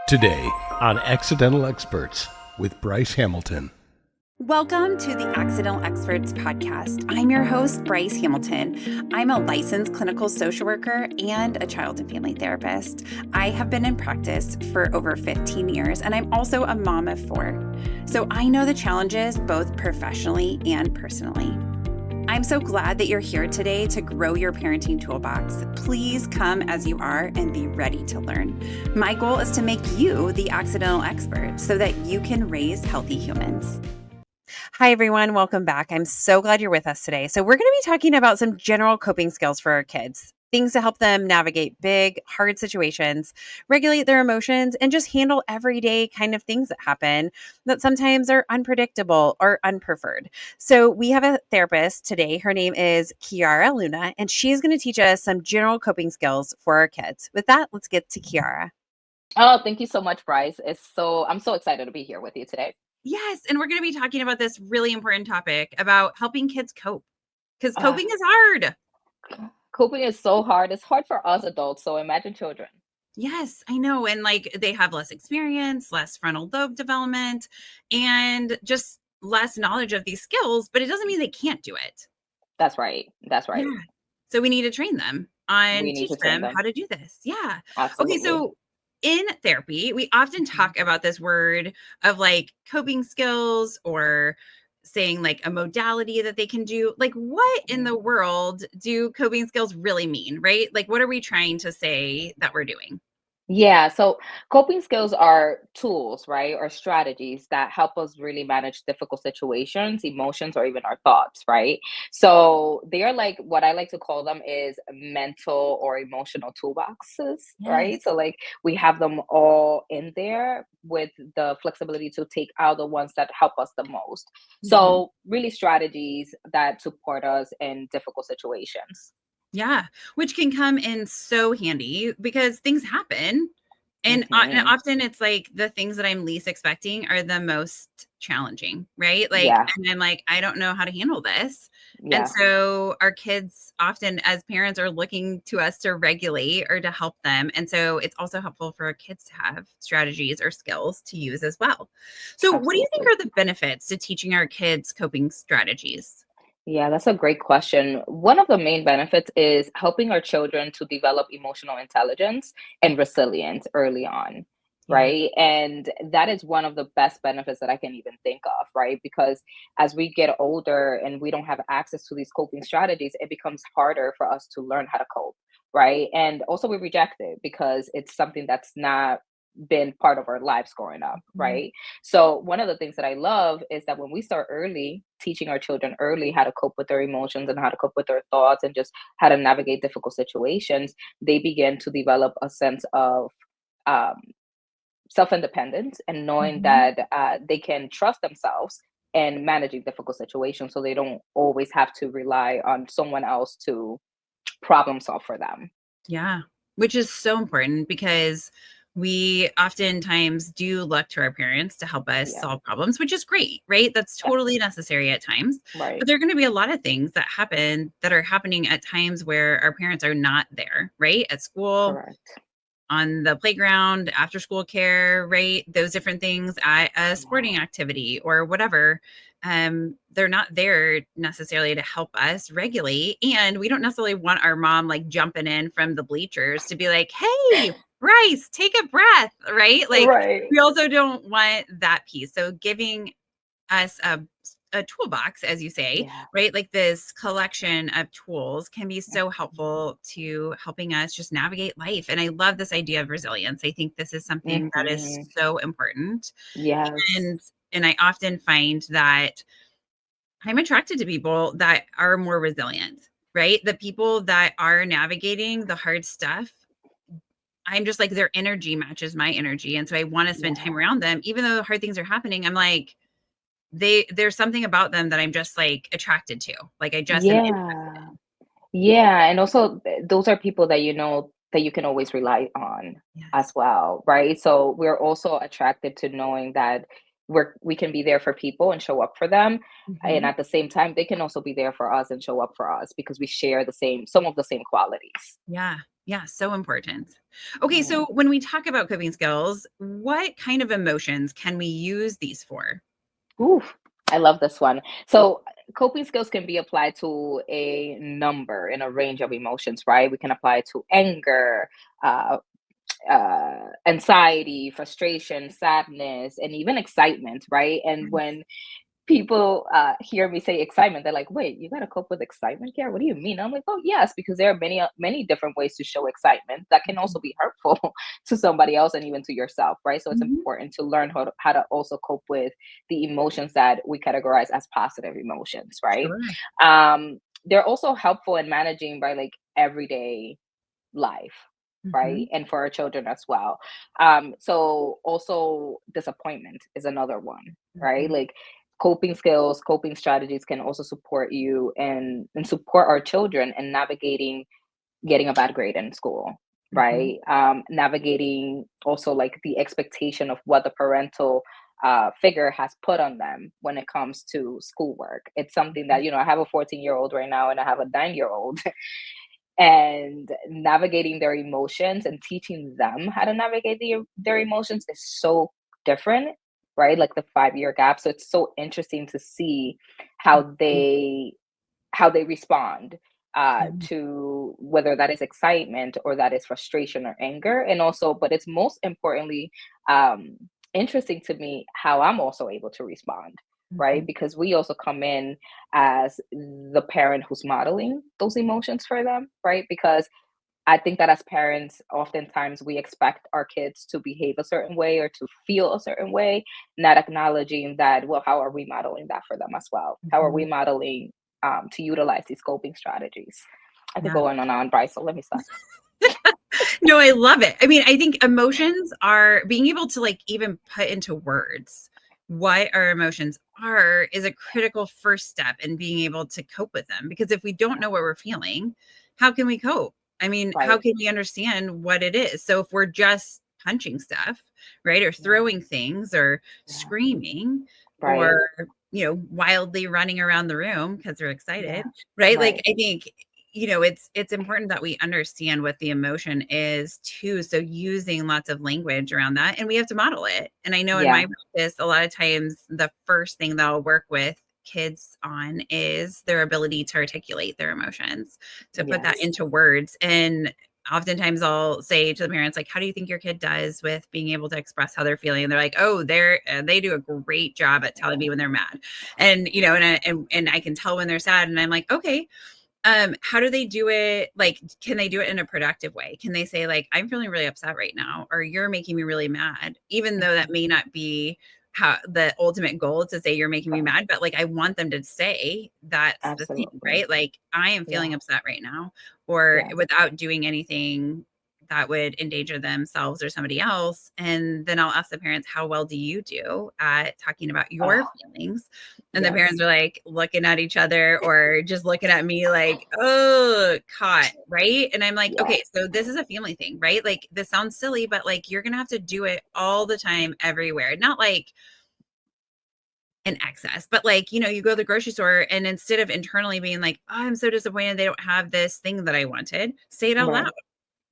Today on Accidental Experts with Bryce Hamilton. Welcome to the Accidental Experts podcast. I'm your host, Bryce Hamilton. I'm a licensed clinical social worker and a child and family therapist. I have been in practice for over 15 years, and I'm also a mom of 4. So I know the challenges both professionally and personally. I'm so glad that you're here today to grow your parenting toolbox. Please come as you are and be ready to learn. My goal is to make you the accidental expert so that you can raise healthy humans. Hi, everyone. Welcome back. I'm so glad you're with us today. So we're going to be talking about some general coping skills for our kids, things to help them navigate big, hard situations, regulate their emotions, and just handle everyday kind of things that happen that sometimes are unpredictable or unpreferred. So we have a therapist today. Her name is Kiara Luna, and she's going to teach us some general coping skills for our kids. With that, let's get to Kiara. Oh, thank you so much, Bryce. I'm so excited to be here with you today. Yes, and we're going to be talking about this really important topic about helping kids cope, because Uh, coping is hard. Coping is so hard. It's hard for us adults, so imagine children. Yes, I know. And like they have less experience, less frontal lobe development, and just less knowledge of these skills, but it doesn't mean they can't do it. That's right. That's right. Yeah. So we need to train them We and need teach to train them them. how to do this. Yeah. Okay. Absolutely. So in therapy, we often talk about this word of like coping skills or saying like a modality that they can do. Like, what in the world do coping skills really mean, right? Like, what are we trying to say that we're doing? Yeah, so coping skills are tools, right, or strategies that help us really manage difficult situations, emotions, or even our thoughts, right? So they are like what I like to call them is mental or emotional toolboxes, Yes. right? So like we have them all in there with the flexibility to take out the ones that help us the most. Mhm. So really strategies that support us in difficult situations. Yeah, which can come in so handy because things happen. And Hmm. often it's like the things that I'm least expecting are the most challenging, right? Like, Yeah, and I'm like, I don't know how to handle this. And yeah. so our kids often, as parents, are looking to us to regulate or to help them. And so it's also helpful for our kids to have strategies or skills to use as well. So, what do you think Absolutely. are the benefits to teaching our kids coping strategies? Yeah, that's a great question. One of the main benefits is helping our children to develop emotional intelligence and resilience early on, Yeah. right? And that is one of the best benefits that I can even think of, right? Because as we get older and we don't have access to these coping strategies, it becomes harder for us to learn how to cope, right? And also we reject it because it's something that's not been part of our lives growing up, Mhm. right? So one of the things that I love is that when we start early, teaching our children early how to cope with their emotions and how to cope with their thoughts and just how to navigate difficult situations, they begin to develop a sense of um, self-independence and knowing Mhm. that they can trust themselves and managing difficult situations so they don't always have to rely on someone else to problem solve for them. Yeah, which is so important because we oftentimes do look to our parents to help us Yeah, solve problems, which is great, right? That's yeah, totally necessary at times. But right. there are going to be a lot of things that happen that are happening at times where our parents are not there, right? At school, Correct. on the playground, after school care, right? Those different things at a sporting Yeah. activity or whatever. They're not there necessarily to help us regulate. And we don't necessarily want our mom like jumping in from the bleachers to be like, hey, Bryce, take a breath, right? Like Right. we also don't want that piece. So giving us a toolbox, as you say, Yeah. right? Like this collection of tools can be so Mhm. helpful to helping us just navigate life. And I love this idea of resilience. I think this is something that is Mhm. so important. Yes. And and I often find that I'm attracted to people that are more resilient, right? The people that are navigating the hard stuff. I'm just like their energy matches my energy. And so I want to spend time Yeah. around them. Even though hard things are happening, I'm like, there's something about them that I'm just, like, attracted to, like, I just am interested Yeah. in. Yeah, and also those are people that you know that you can always rely on as Yes. well, right? So we're also attracted to knowing that we can be there for people and show up for them, and Mhm. at the same time, they can also be there for us and show up for us because we share the same some of the same qualities. Yeah. Yeah, so important. Okay, so Mm. when we talk about coping skills, what kind of emotions can we use these for? Oof, I love this one. So coping skills can be applied to a number in a range of emotions, right? We can apply it to anger, uh, anxiety, frustration, sadness, and even excitement, right? And when people hear me say excitement, they're like, "Wait, you got to cope with excitement, Kiara? What do you mean?" I'm like, "Oh, yes, because there are many different ways to show excitement that can also be hurtful to somebody else and even to yourself, right? So it's Mhm. important to learn how to also cope with the emotions that we categorize as positive emotions, right? Sure. They're also helpful in managing by like everyday life, right? Mhm. And for our children as well. So also disappointment is another one, right? Mhm. Like coping skills, coping strategies can also support you and support our children in navigating getting a bad grade in school, Mhm. right? Navigating also like the expectation of what the parental figure has put on them when it comes to schoolwork. It's something that, I have a 14-year-old right now and I have a 9-year-old, and navigating their emotions and teaching them how to navigate their emotions is so different, right? Like the 5-year gap. So it's so interesting to see how Mhm. they respond to whether that is excitement or that is frustration or anger. And also, but it's most importantly um, interesting to me how I'm also able to respond, right? Mhm. Because we also come in as the parent who's modeling those emotions for them, right? Because I think that as parents, oftentimes we expect our kids to behave a certain way or to feel a certain way, not acknowledging that, well, how are we modeling that for them as well? How are we Mhm. modeling to utilize these coping strategies? I could Yeah. go on and on, Bryce, so let me stop. No, I love it. I mean, I think emotions are being able to like even put into words what our emotions are is a critical first step in being able to cope with them. Because if we don't know what we're feeling, how can we cope? I mean, how Right. can we understand what it is? So if we're just punching stuff, right, or Yeah. throwing things or Yeah. screaming Right. or, wildly running around the room because we're Yeah. excited, right? Like, Right. I think it's important that we understand what the emotion is too. So using lots of language around that, and we have to model it. And I know in my Yeah. practice, a lot of times the first thing that I'll work with kids on is their ability to articulate their emotions, to put that Yes. into words. And oftentimes I'll say to the parents, like, how do you think your kid does with being able to express how they're feeling? And they're like, oh, they do a great job at telling me when they're mad. And, and I can tell when they're sad. And I'm like, okay, how do they do it? Like, can they do it in a productive way? Can they say like, I'm feeling really upset right now, or you're making me really mad, even though that Mhm. may not be how the ultimate goal to say you're making me mad, but like I want them to say that's the thing, Absolutely. right? Like, I am Yeah. feeling upset right now, or Yes. without doing anything that would endanger themselves or somebody else. And then I'll ask the parents, how well do you do at talking about your Oh, feelings? And the yes. parents are like looking at each other or just looking at me like, oh, caught. Right. And I'm like, Yeah. okay, so this is a family thing, right? Like, this sounds silly, but like, you're going to have to do it all the time, everywhere. Not like in excess, but like, you go to the grocery store and instead of internally being like, oh, I'm so disappointed they don't have this thing that I wanted, say it out loud. Right.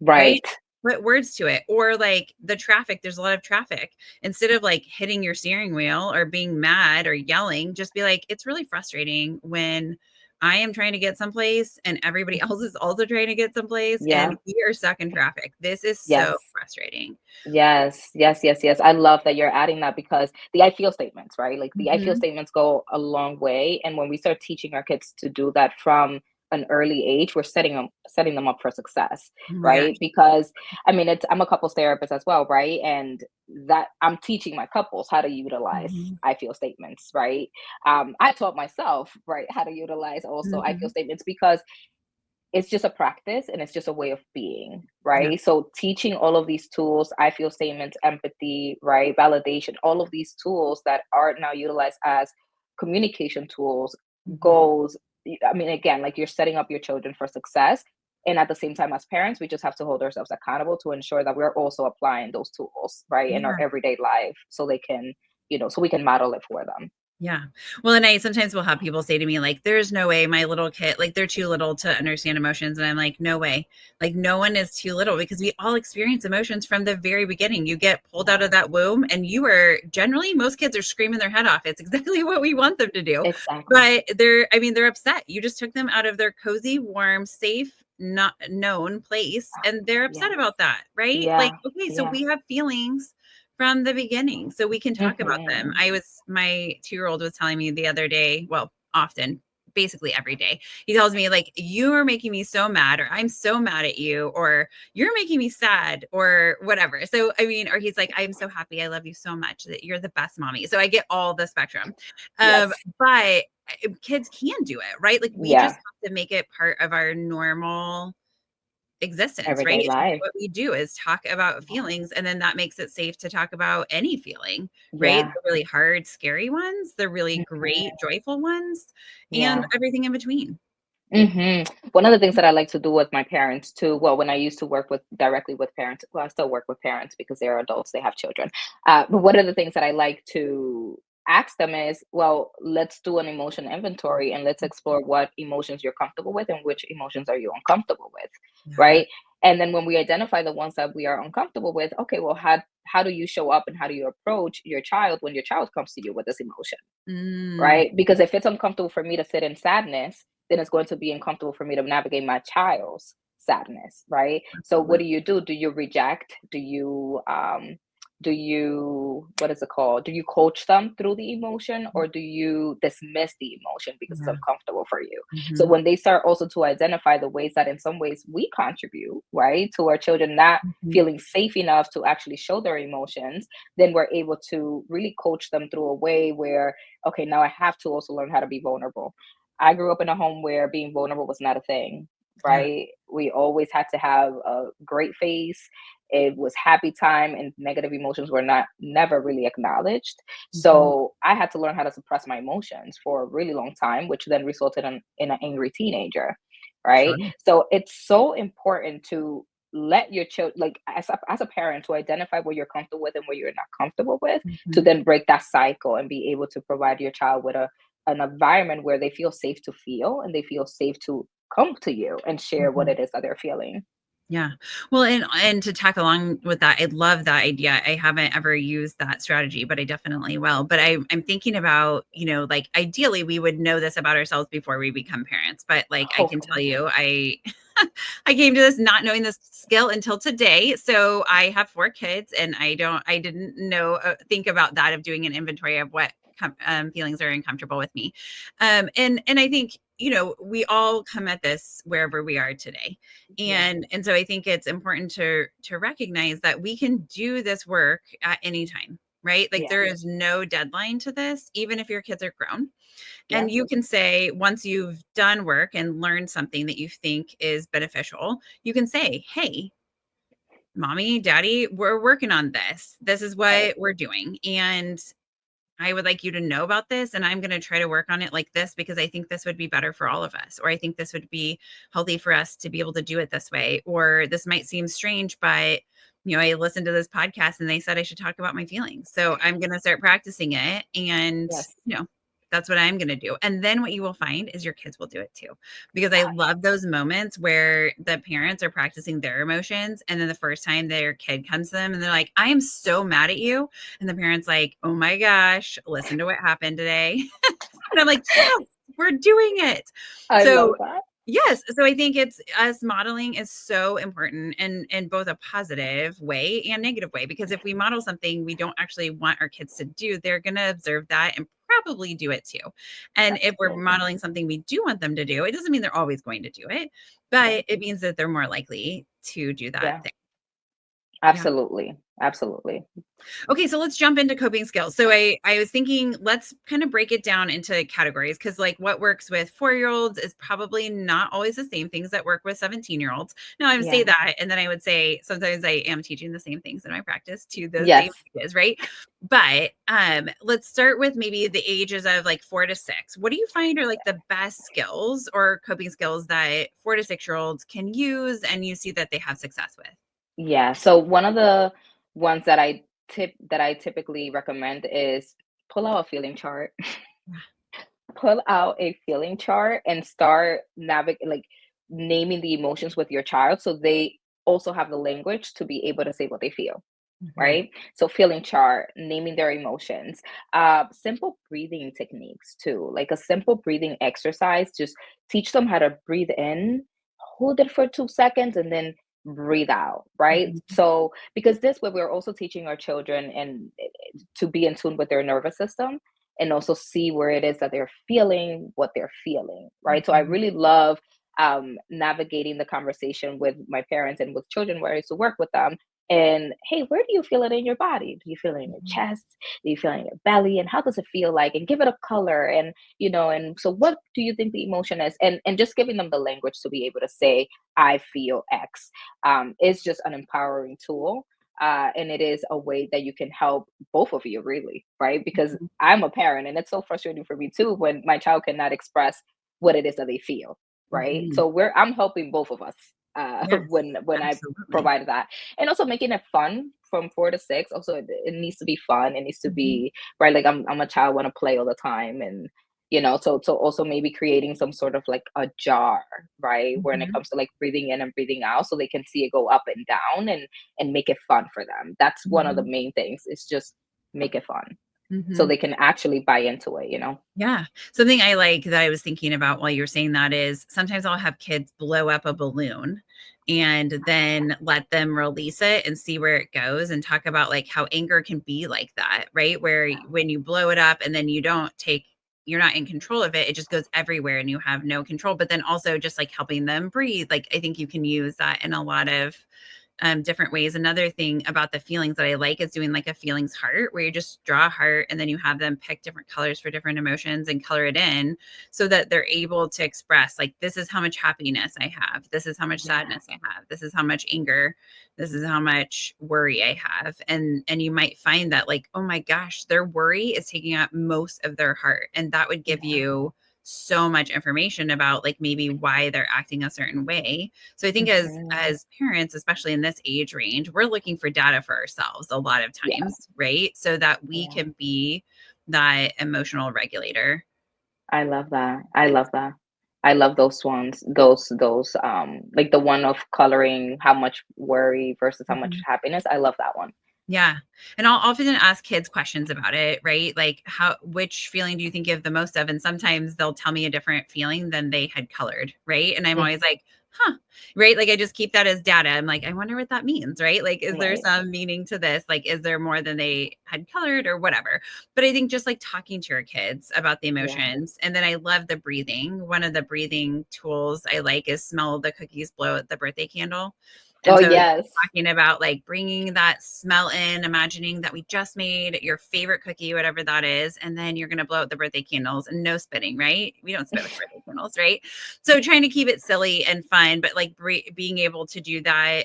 Right? Right. Put words to it. Or like the traffic, there's a lot of traffic. Instead of like hitting your steering wheel or being mad or yelling, just be like, it's really frustrating when I am trying to get someplace and everybody else is also trying to get someplace Yeah. and we are stuck in traffic. This is so Yes. frustrating. Yes, yes, yes, yes. I love that you're adding that because the I feel statements, right? Like the I feel Mhm. statements go a long way. And when we start teaching our kids to do that from an early age, we're setting them up for success, Oh my gosh. right? Because I mean, I'm a couples therapist as well, right? And that I'm teaching my couples how to utilize Mhm. I feel statements, right? I taught myself, right, how to utilize also I feel Mhm. statements because it's just a practice and it's just a way of being, Yeah. right? So teaching all of these tools, I feel statements, empathy, right, validation, all of these tools that are now utilized as communication tools, Mhm. goals. I mean, again, like you're setting up your children for success. And at the same time, as parents, we just have to hold ourselves accountable to ensure that we're also applying those tools, right, in our Yeah. everyday life so they can, so we can model it for them. Yeah. Well, and I sometimes will have people say to me, like, there's no way my little kid, like, they're too little to understand emotions. And I'm like, no way. Like, no one is too little because we all experience emotions from the very beginning. You get pulled out of that womb and you are generally, most kids are screaming their head off. It's exactly what we want them to do. Exactly. But they're upset. You just took them out of their cozy, warm, safe, not known place. And they're upset Yes. about that. Right. Like, Yeah. okay, so Yeah. we have feelings from the beginning, so we can talk about them. Hmm. My 2-year-old was telling me the other day, well, often, basically every day, he tells me like, you are making me so mad, or I'm so mad at you, or you're making me sad, or whatever. So I mean, or he's like, I'm so happy, I love you so much, that you're the best mommy. So I get all the spectrum. Yes. But kids can do it, right? Like, we just Yeah. have to make it part of our normal existence, right? Everyday And life. what we do is talk about feelings, and then that makes it safe to talk about any feeling, right? Yeah. The really hard, scary ones, the really Mhm. great, joyful ones, and Yeah. everything in between. One of the things that I like to do with my parents too, well, when I used to work with directly with parents, well, I still work with parents because they're adults, they have children. But one of the things that I like to ask them is, well, let's do an emotion inventory and let's explore what emotions you're comfortable with and which emotions are you uncomfortable with, Yeah. right? And then when we identify the ones that we are uncomfortable with, okay, well, how do you show up and how do you approach your child when your child comes to you with this emotion? Mm, Right? Because if it's uncomfortable for me to sit in sadness, then it's going to be uncomfortable for me to navigate my child's sadness, right? So what absolutely. do you do? Do you reject? Do you what is it called? Do you coach them through the emotion or do you dismiss the emotion because it's Yeah. uncomfortable for you? So Mhm. when they start also to identify the ways that in some ways we contribute, right, to our children not Mhm. feeling safe enough to actually show their emotions, then we're able to really coach them through a way where, okay, now I have to also learn how to be vulnerable. I grew up in a home where being vulnerable was not a thing, Yeah. right? We always had to have a great face. It was happy time and negative emotions were not never really acknowledged. Mhm. So I had to learn how to suppress my emotions for a really long time, which then resulted in an angry teenager, Sure. right? So it's so important to let your child, like as a parent, to identify what you're comfortable with and what you're not comfortable with, to Mhm. then break that cycle and be able to provide your child with a an environment where they feel safe to feel and they feel safe to come to you and share what Mhm. it is that they're feeling. Yeah. Well, and to tack along with that, I love that idea. I haven't ever used that strategy, but I definitely will. But I'm thinking about, like, ideally we would know this about ourselves before we become parents. But like, I can tell Hopefully. you, I came to this not knowing this skill until today. So I have 4 kids, and I didn't know, think about that, of doing an inventory of what feelings are uncomfortable with me. And I think, we all come at this wherever we are today. Yeah. And so I think it's important to recognize that we can do this work at any time, right? Like, Yeah. there is no deadline to this, even if your kids are grown. Yeah. And you can say, once you've done work and learned something that you think is beneficial, you can say, hey, mommy, daddy, we're working on this. This is Right. what we're doing. And I would like you to know about this, and I'm going to try to work on it like this because I think this would be better for all of us, or I think this would be healthy for us to be able to do it this way. Or this might seem strange, but I listened to this podcast and they said I should talk about my feelings. So I'm going to start practicing it, and Yes. that's what I'm going to do. And then what you will find is your kids will do it too. Because I Oh, love those moments where the parents are practicing their emotions, and then the first time their kid comes to them and they're like, I am so mad at you, and the parent's like, oh my gosh, listen to what happened today. And I'm like, yes, we're doing it. I So love that. yes. So I think it's us modeling is so important, and in both a positive way and negative way, because if we model something we don't actually want our kids to do, they're going to observe that and probably do it too. And if we're Absolutely. modeling something we do want them to do, it doesn't mean they're always going to do it, but Right. it means that they're more likely to do that Yeah. thing. Yeah. Absolutely. Absolutely. Okay, so let's jump into coping skills. So I was thinking, let's kind of break it down into categories, because like what works with 4-year-olds is probably not always the same things that work with 17-year-olds. Now I would say Yeah. that, and then I would say sometimes I am teaching the same things in my practice to those same Yes. ages, right? But let's start with maybe the ages of like 4 to 6. What do you find are like the best skills or coping skills that 4 to 6-year-olds can use and you see that they have success with? Yeah. So one of the ones that I typically recommend is pull out a feeling chart. Pull out a feeling chart and start like naming the emotions with your child so they also have the language to be able to say what they feel, Mhm. right? So feeling chart, naming their emotions, simple breathing techniques too, like a simple breathing exercise. Just teach them how to breathe in, hold it for 2 seconds, and then breathe out, right? Mhm. So because this way we're also teaching our children and to be in tune with their nervous system and also see where it is that they're feeling what they're feeling, right? So I Mhm. really love navigating the conversation with my parents and with children where I used to work with them. And hey, where do you feel it in your body? Do you feel it in your Mhm. chest? Do you feel it in your belly? And how does it feel like? And give it a color. And and so what do you think the emotion is? And just giving them the language to be able to say, I feel X, is just an empowering tool. And it is a way that you can help both of you, really, right? Because Mhm. I'm a parent and it's so frustrating for me too when my child cannot express what it is that they feel, right? Mhm. So I'm helping both of us Yes, when I absolutely. provide that. And also making it fun from 4 to 6. Also it needs to be fun. It needs to Mhm. be right. Like I'm a child, want to play all the time. And so also maybe creating some sort of like a jar, right? When it Mhm. comes to like breathing in and breathing out so they can see it go up and down and make it fun for them. That's one of the Mhm. main things. It's just make it fun so Mhm. they can actually buy into it. Yeah. Something I like that I was thinking about while you were saying that is sometimes I'll have kids blow up a balloon and then let them release it and see where it goes and talk about like how anger can be like that, right? Where when you blow it up and then you're not in control of it, it just goes everywhere and you have no control. But then also just like helping them breathe. Like I think you can use that in a lot of different ways. Another thing about the feelings that I like is doing like a feelings heart, where you just draw a heart and then you have them pick different colors for different emotions and color it in so that they're able to express like, this is how much happiness I have. This is how much Yeah. sadness I have. This is how much anger. This is how much worry I have. And you might find that like, oh my gosh, their worry is taking up most of their heart. And that would give Yeah. you so much information about like maybe why they're acting a certain way. So I think Mhm. as parents, especially in this age range, we're looking for data for ourselves a lot of Yeah. times, right? So that we Yeah. can be that emotional regulator. I love that. I love that. I love those ones. Those like the one of coloring how much worry versus how much Mhm. happiness. I love that one. Yeah. And I'll often ask kids questions about it, right? Like which feeling do you think you have the most of? And sometimes they'll tell me a different feeling than they had colored, right? And I'm Mm, always like, huh, right? Like I just keep that as data. I'm like, I wonder what that means, right? Like, is there right. some meaning to this? Like, is there more than they had colored or whatever? But I think just like talking to your kids about the Yeah. emotions. And then I love the breathing. One of the breathing tools I like is smell the cookies, blow out the birthday candle. And Oh so yes. talking about like bringing that smell in, imagining that we just made your favorite cookie, whatever that is, and then you're going to blow out the birthday candles and no spitting, right? We don't spit with birthday candles, right? So trying to keep it silly and fun, but like being able to do that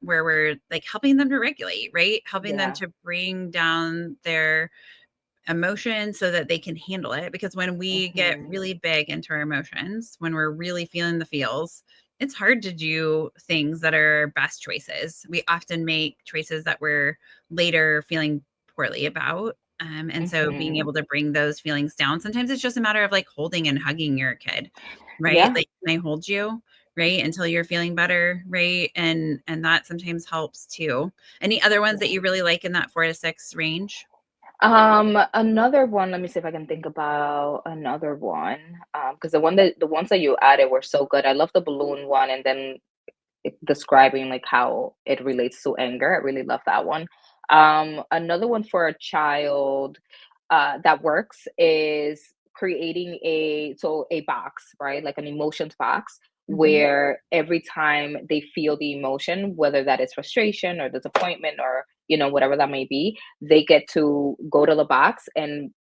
where we're like helping them to regulate, right? Helping them Yeah. to bring down their emotion so that they can handle it. Because when we get Mhm. really big into our emotions, when we're really feeling the feels, it's hard to do things that are best choices. We often make choices that we're later feeling poorly about. And so being Mhm. able to bring those feelings down, sometimes it's just a matter of like holding and hugging your kid, right? Yeah. Like, can I hold you? Right, until you're feeling better, right? And that sometimes helps too. Any other ones that you really like in that 4 to 6 range? Another one, let me see if I can think about another one. Because the ones that you added were so good. I love the balloon one and then describing like how it relates to anger. I really love that one. Another one for a child that works is creating a box, right? Like an emotions box Mhm. where every time they feel the emotion, whether that is frustration or disappointment or whatever that may be, they get to go to the box and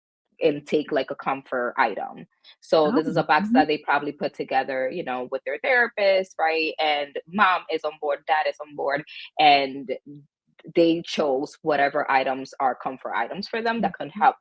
take like a comfort item. So Oh, this is a box mhm. that they probably put together, with their therapist, right? And mom is on board, dad is on board, and they chose whatever items are comfort items for them Mhm.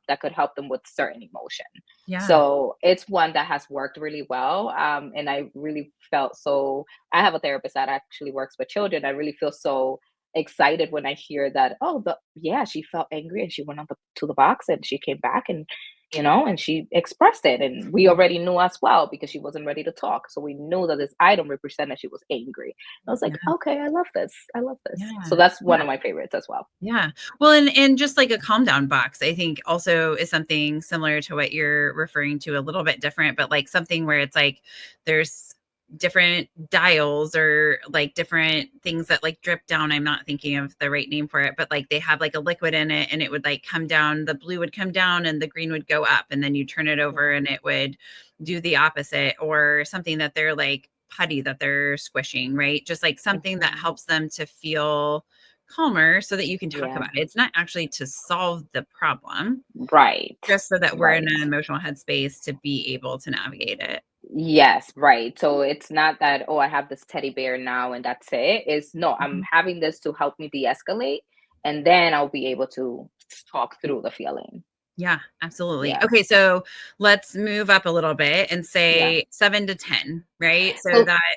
that could help them with certain emotion. Yeah. So it's one that has worked really well. And I really felt so. I have a therapist that actually works with children. I really feel so excited when I hear that. Oh, yeah, she felt angry and she went to the box and she came back and and she expressed it, and we already knew as well because she wasn't ready to talk. So we knew that this item represented she was angry. I was like, Yeah. okay, I love this. I love this. So Yeah. that's one Yeah. of my favorites as well. Yeah. Well, and just like a calm down box, I think also is something similar to what you're referring to, a little bit different, but like something where it's like there's different dials or like different things that like drip down. I'm not thinking of the right name for it, but like they have like a liquid in it and it would like come down, the blue would come down and the green would go up, and then you turn it over and it would do the opposite, or something that they're like putty that they're squishing, right? Just like something that helps them to feel calmer so that you can talk Yeah. about it. It's not actually to solve the problem, Right. just so that we're in Right. an emotional headspace to be able to navigate it. Yes, right. So it's not that, oh, I have this teddy bear now and that's it. It's no, I'm Mhm. having this to help me de-escalate, and then I'll be able to talk through the feeling. Yeah, absolutely. Yeah. Okay, so let's move up a little bit and Yeah. say 7 to 10, right? So So that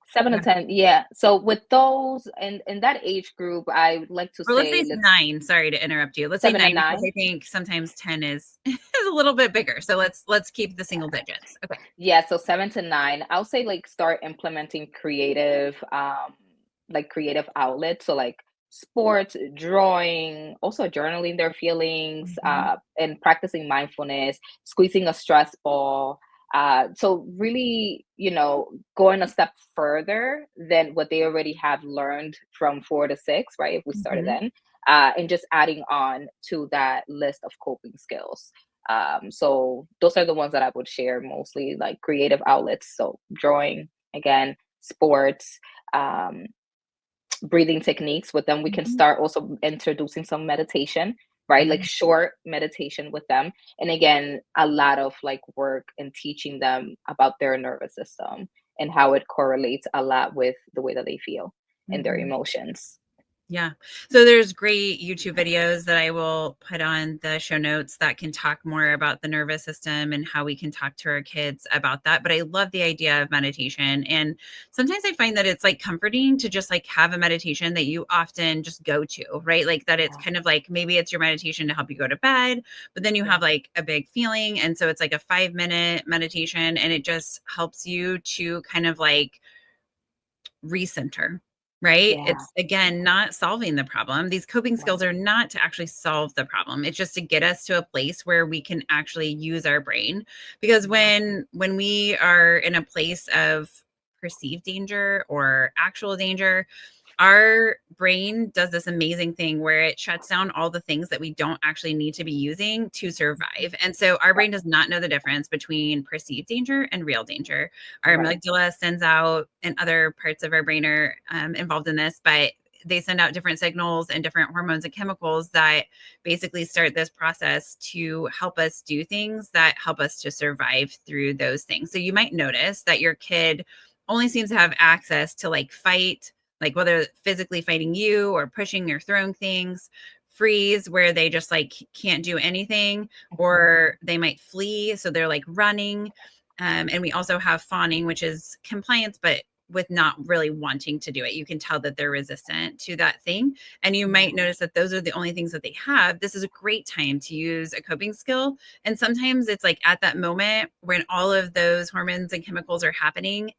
7 to yeah. 10, yeah. So with those in that age group, I would like to Or let's say say let's 9. Sorry to interrupt you. Let's say 7 9 and because 9. I think sometimes 10 is is a little bit bigger. So let's keep the single digits. Okay. Yeah, so 7 to 9. I'll say like start implementing creative outlets. So like sports, drawing, also journaling their feelings, Mhm. and practicing mindfulness, squeezing a stress ball. So really, going a step further than what they already have learned from 4 to 6, right? If we started Mhm. then, and just adding on to that list of coping skills. So those are the ones that I would share mostly, like creative outlets. So drawing, again, sports, um, breathing techniques. With them, we can Mhm. start also introducing some meditation, right? Yeah. Like short meditation with them. And again, a lot of like work and teaching them about their nervous system and how it correlates a lot with the way that they feel and their Mhm. emotions. Yeah. So there's great YouTube videos that I will put on the show notes that can talk more about the nervous system and how we can talk to our kids about that. But I love the idea of meditation. And sometimes I find that it's like comforting to just like have a meditation that you often just go to, right? Like that it's Yeah. kind of like maybe it's your meditation to help you go to bed, but then you Yeah. have like a big feeling. And so it's like a 5-minute meditation and it just helps you to kind of like recenter, right? Yeah. It's again not solving the problem. These coping skills Right. are not to actually solve the problem. It's just to get us to a place where we can actually use our brain. Because Yeah. when we are in a place of perceived danger or actual danger, our brain does this amazing thing where it shuts down all the things that we don't actually need to be using to survive. And so our Right. brain does not know the difference between perceived danger and real danger. Our Right. amygdala sends out, and other parts of our brain are involved in this, but they send out different signals and different hormones and chemicals that basically start this process to help us do things that help us to survive through those things. So you might notice that your kid only seems to have access to like fight, like whether physically fighting you or pushing or throwing things, freeze where they just like can't do anything, Mhm. or they might flee. So they're like running. And we also have fawning, which is compliance, but with not really wanting to do it. You can tell that they're resistant to that thing. And you Yeah. might notice that those are the only things that they have. This is a great time to use a coping skill. And sometimes it's like at that moment when all of those hormones and chemicals are happening,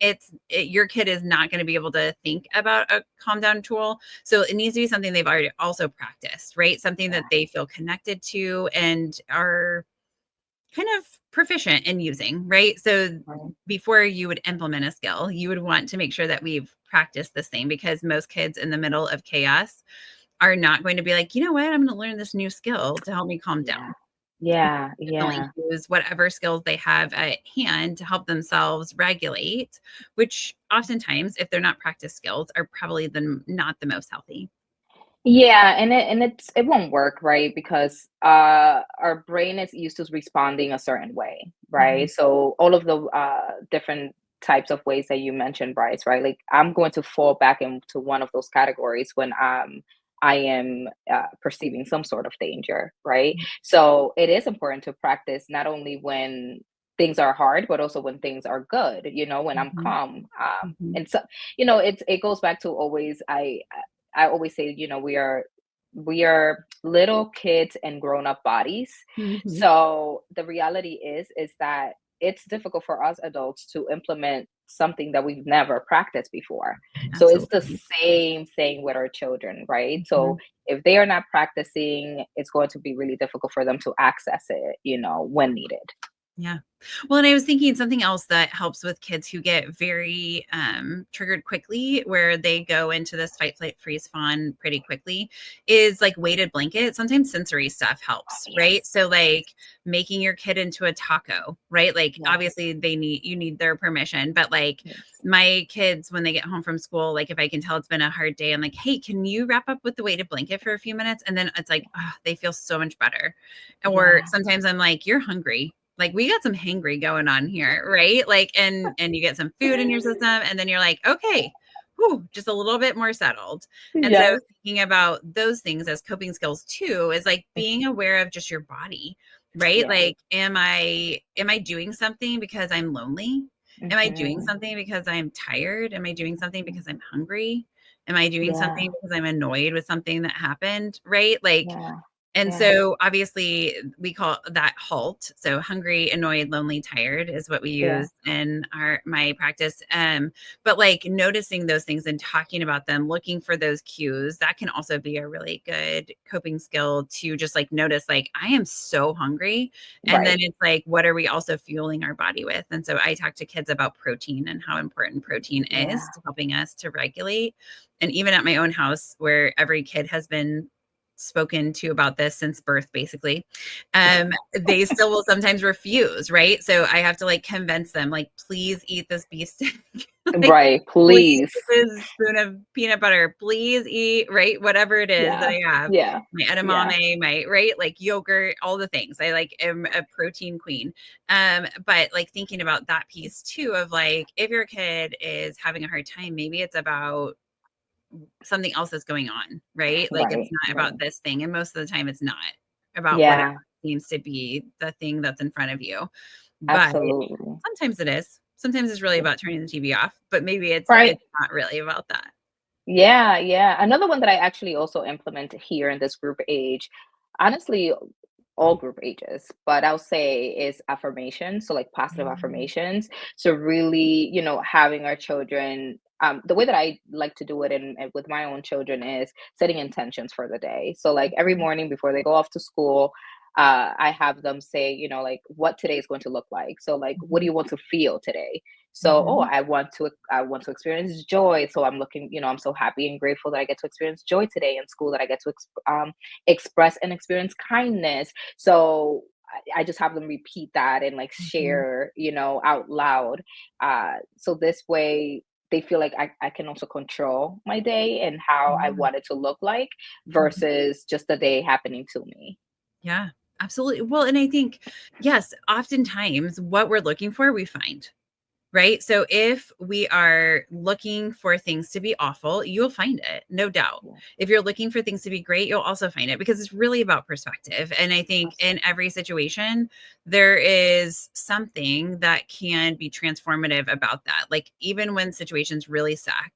your kid is not going to be able to think about a calm down tool. So it needs to be something they've already also practiced, right? Something Yeah. that they feel connected to and are kind of proficient in using, right? So Right. before you would implement a skill, you would want to make sure that we've practiced this thing, because most kids in the middle of chaos are not going to be like, you know what, I'm going to learn this new skill to help me calm Yeah. down. Yeah. Definitely Yeah. use whatever skills they have at hand to help themselves regulate, which oftentimes, if they're not practice skills, are probably not the most healthy. Yeah, and it won't work, right? Because our brain is used to responding a certain way, Mhm. right? So all of the different types of ways that you mentioned, Bryce, right? Like I'm going to fall back into one of those categories when I am perceiving some sort of danger, right? So it is important to practice not only when things are hard, but also when things are good. When I'm Mhm. calm. Mhm. And so it goes back to always I always say, we are we are little kids in grown-up bodies. Mhm. So the reality is that it's difficult for us adults to implement something that we've never practiced before. So it's the Absolutely. same thing with our children, right? So Mhm. if they are not practicing, it's going to be really difficult for them to access it, when needed. Yeah. Well, and I was thinking something else that helps with kids who get very triggered quickly, where they go into this fight, flight, freeze, fawn pretty quickly, is like weighted blanket. Sometimes sensory stuff helps, right? Yes. So Yes. like making your kid into a taco, right? Like Yes. obviously you need their permission, but like Yes. my kids, when they get home from school, like if I can tell it's been a hard day, I'm like, hey, can you wrap up with the weighted blanket for a few minutes? And then it's like, oh, they feel so much better. Or Yeah. sometimes I'm like, you're hungry, like we got some hangry going on here, right? Like, and you get some food in your system, and then you're like, okay, whew, just a little bit more settled. And so Yes. thinking about those things as coping skills too is like being aware of just your body, right? Yeah. Like, am I doing something because I'm lonely? Am I doing Mhm. something because I'm tired? Am I doing something because I'm hungry? Am I doing Yeah. something because I'm annoyed with something that happened? Right? Like, Yeah. and Yeah. so obviously we call that HALT. So hungry, annoyed, lonely, tired is what we Yeah. use in my practice. But like noticing those things and talking about them, looking for those cues, that can also be a really good coping skill to just like notice like I am so hungry. And then Right. it's like, what are we also fueling our body with? And so I talk to kids about protein and how important protein Yeah. is to helping us to regulate. And even at my own house, where every kid has been spoken to about this since birth, basically, they still will sometimes refuse, right? So I have to like convince them, like, please eat this beef stick. Like, Right. please Please. eat this spoon of peanut butter. Please eat, right? Whatever it is that Yeah. I have. Yeah. My Yeah. edamame, my right, like yogurt, all the things. I like am a protein queen. But like thinking about that piece too of like if your kid is having a hard time, maybe it's about something else that's going on, right? Like it's Right. not Right. about this thing. And most of the time it's not about whatever Yeah. seems to be the thing that's in front of you. But Absolutely. sometimes it is. Sometimes it's really about turning the TV off, but maybe Right. it's not really about that. Yeah, yeah. Another one that I actually also implement here in this group age, honestly, all group ages, but I'll say is affirmation. So like positive Mm, affirmations. So really, having our children, the way that I like to do it and with my own children is setting intentions for the day. So like every mhm, morning before they go off to school, I have them say, like what today is going to look like. So like, what do mhm, you want to feel today? So, oh, mhm, I want to experience joy. So I'm looking, I'm so happy and grateful that I get to experience joy today in school, that I get to express and experience kindness. So I just have them repeat that and like mhm, share, out loud. So this way they feel like I can also control my day and how I yeah, want it to look like mhm. versus just the day happening to me. Yeah, absolutely. Well, and I think, yes, oftentimes what we're looking for, we find. Right? So if we are looking for things to be awful, you'll find it, no doubt. Yeah, If you're looking for things to be great, you'll also find it because it's really about perspective. And I think in awesome. every situation, there is something that can be transformative about that. Like even when situations really suck,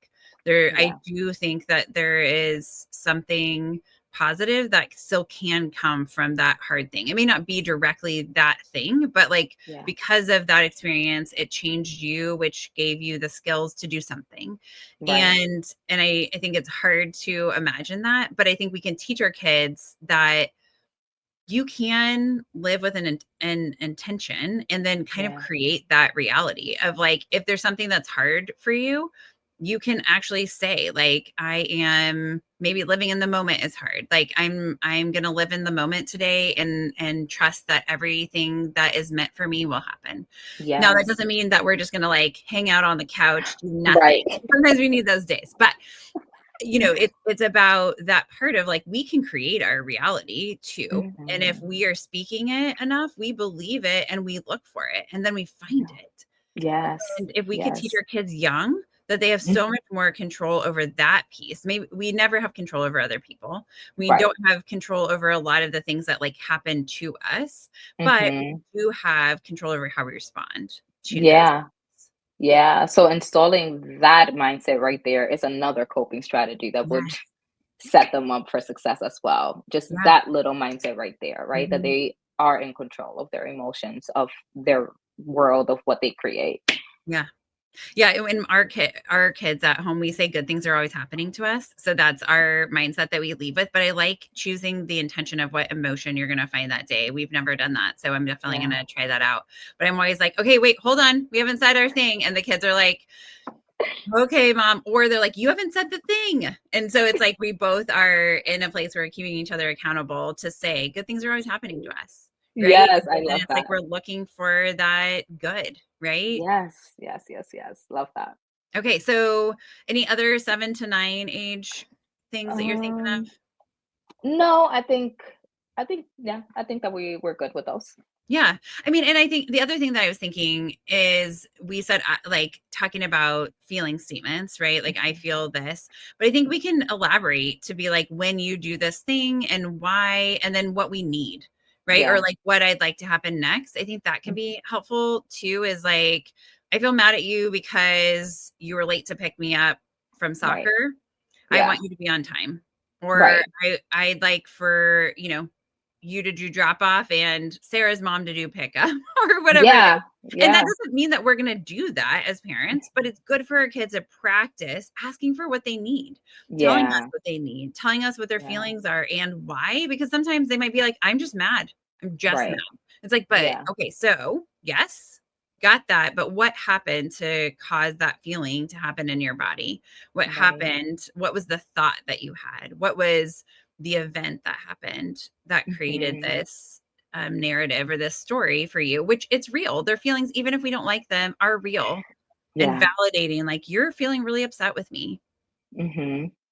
I Yeah, do think that there is something positive that still can come from that hard thing. It may not be directly that thing, but like yeah, because of that experience, it changed you, which gave you the skills to do something. right. And I think it's hard to imagine that, but I think we can teach our kids that you can live with an intention and then kind of Yeah, create that reality of like if there's something that's hard for you, you can actually say like I am maybe living in the moment is hard, like I'm going to live in the moment today and trust that everything that is meant for me will happen. Now that yes, doesn't mean that we're just going to like hang out on the couch, do nothing. right. Sometimes we need those days, but it's about that part of like we can create our reality too. And if Mhm. we are speaking it enough, we believe it and we look for it and then we find it. Yes, And if we could teach yes. our kids young that they have so Mhm. much more control over that piece. Maybe we never have control over other people. We Right. don't have control over a lot of the things that like happen to us, but we Mhm. do have control over how we respond to those. Yeah, yeah. So installing that mindset right there is another coping strategy that would Yes. set them up for success as well. Just Yeah. that little mindset right there, right? That they are in control of their emotions, of their world, of what they create. Yeah. Yeah, when our kids at home, we say good things are always happening to us. So that's our mindset that we leave with. But I like choosing the intention of what emotion you're going to find that day. We've never done that. So I'm definitely going to try that out. But I'm always like, okay, wait, hold on. We haven't said our thing. And the kids are like, okay, mom. Or they're like, you haven't said the thing. And so it's like we both are in a place where we're keeping each other accountable to say good things are always happening to us. Right. Yes, I And love it's that. like we're looking for that good, right? Yes. Love that. Okay, so any other 7 to 9 age things that you're thinking of? No, yeah, I think that we're good with those. Yeah. I mean, and I think the other thing that I was thinking is we said, like, talking about feeling statements, right? Like, I feel this, but I think we can elaborate to be like, when you do this thing and why, and then what we need, right? Or Yeah. like what I'd like to happen next. I think that can be helpful too, is like, I feel mad at you because you were late to pick me up from Right. soccer. I Yeah. want you to be on time. Or Right. I'd like for, you to do drop off and Sarah's mom to do pickup or whatever it Yeah. is. And that Yeah. doesn't mean that we're going to do that as parents, but it's good for our kids to practice asking for what they need, telling us Yeah. what they need, telling us what their Yeah. feelings are and why, because sometimes they might be like, I'm just mad. I'm just mad. Right. It's like, but Yeah. okay, so yes, got that. But what happened to cause that feeling to happen in your body? What Right. happened? What was the thought that you had? What was the event that happened that created this narrative or this story for you, which it's real. Their feelings, even if we don't like them, are real and Yeah. validating. Like, you're feeling really upset with me.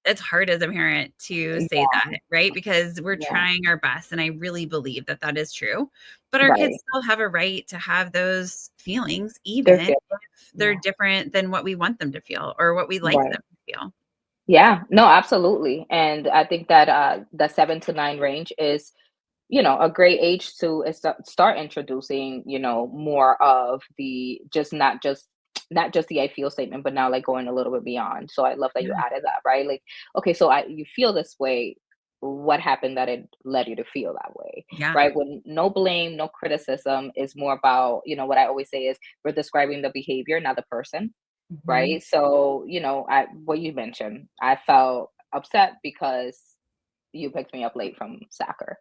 It's hard as a parent to say Yeah. that, right? Because we're Yeah. trying our best. And I really believe that that is true. But our kids Right. still have a right to have those feelings, Their even feelings. if they're Yeah. different than what we want them to feel or what we like Right. them to feel. Yeah. No, absolutely. And I think that the 7 to 9 range is, a great age to start introducing, more of the not just the I feel statement, but now like going a little bit beyond. So I love that you Yeah. added that, right? Like, okay, so you feel this way. What happened that it led you to feel that way, Yeah. right? When no blame, no criticism is more about, what I always say is we're describing the behavior, not the person, Mhm. right? So, what you mentioned, I felt upset because you picked me up late from soccer,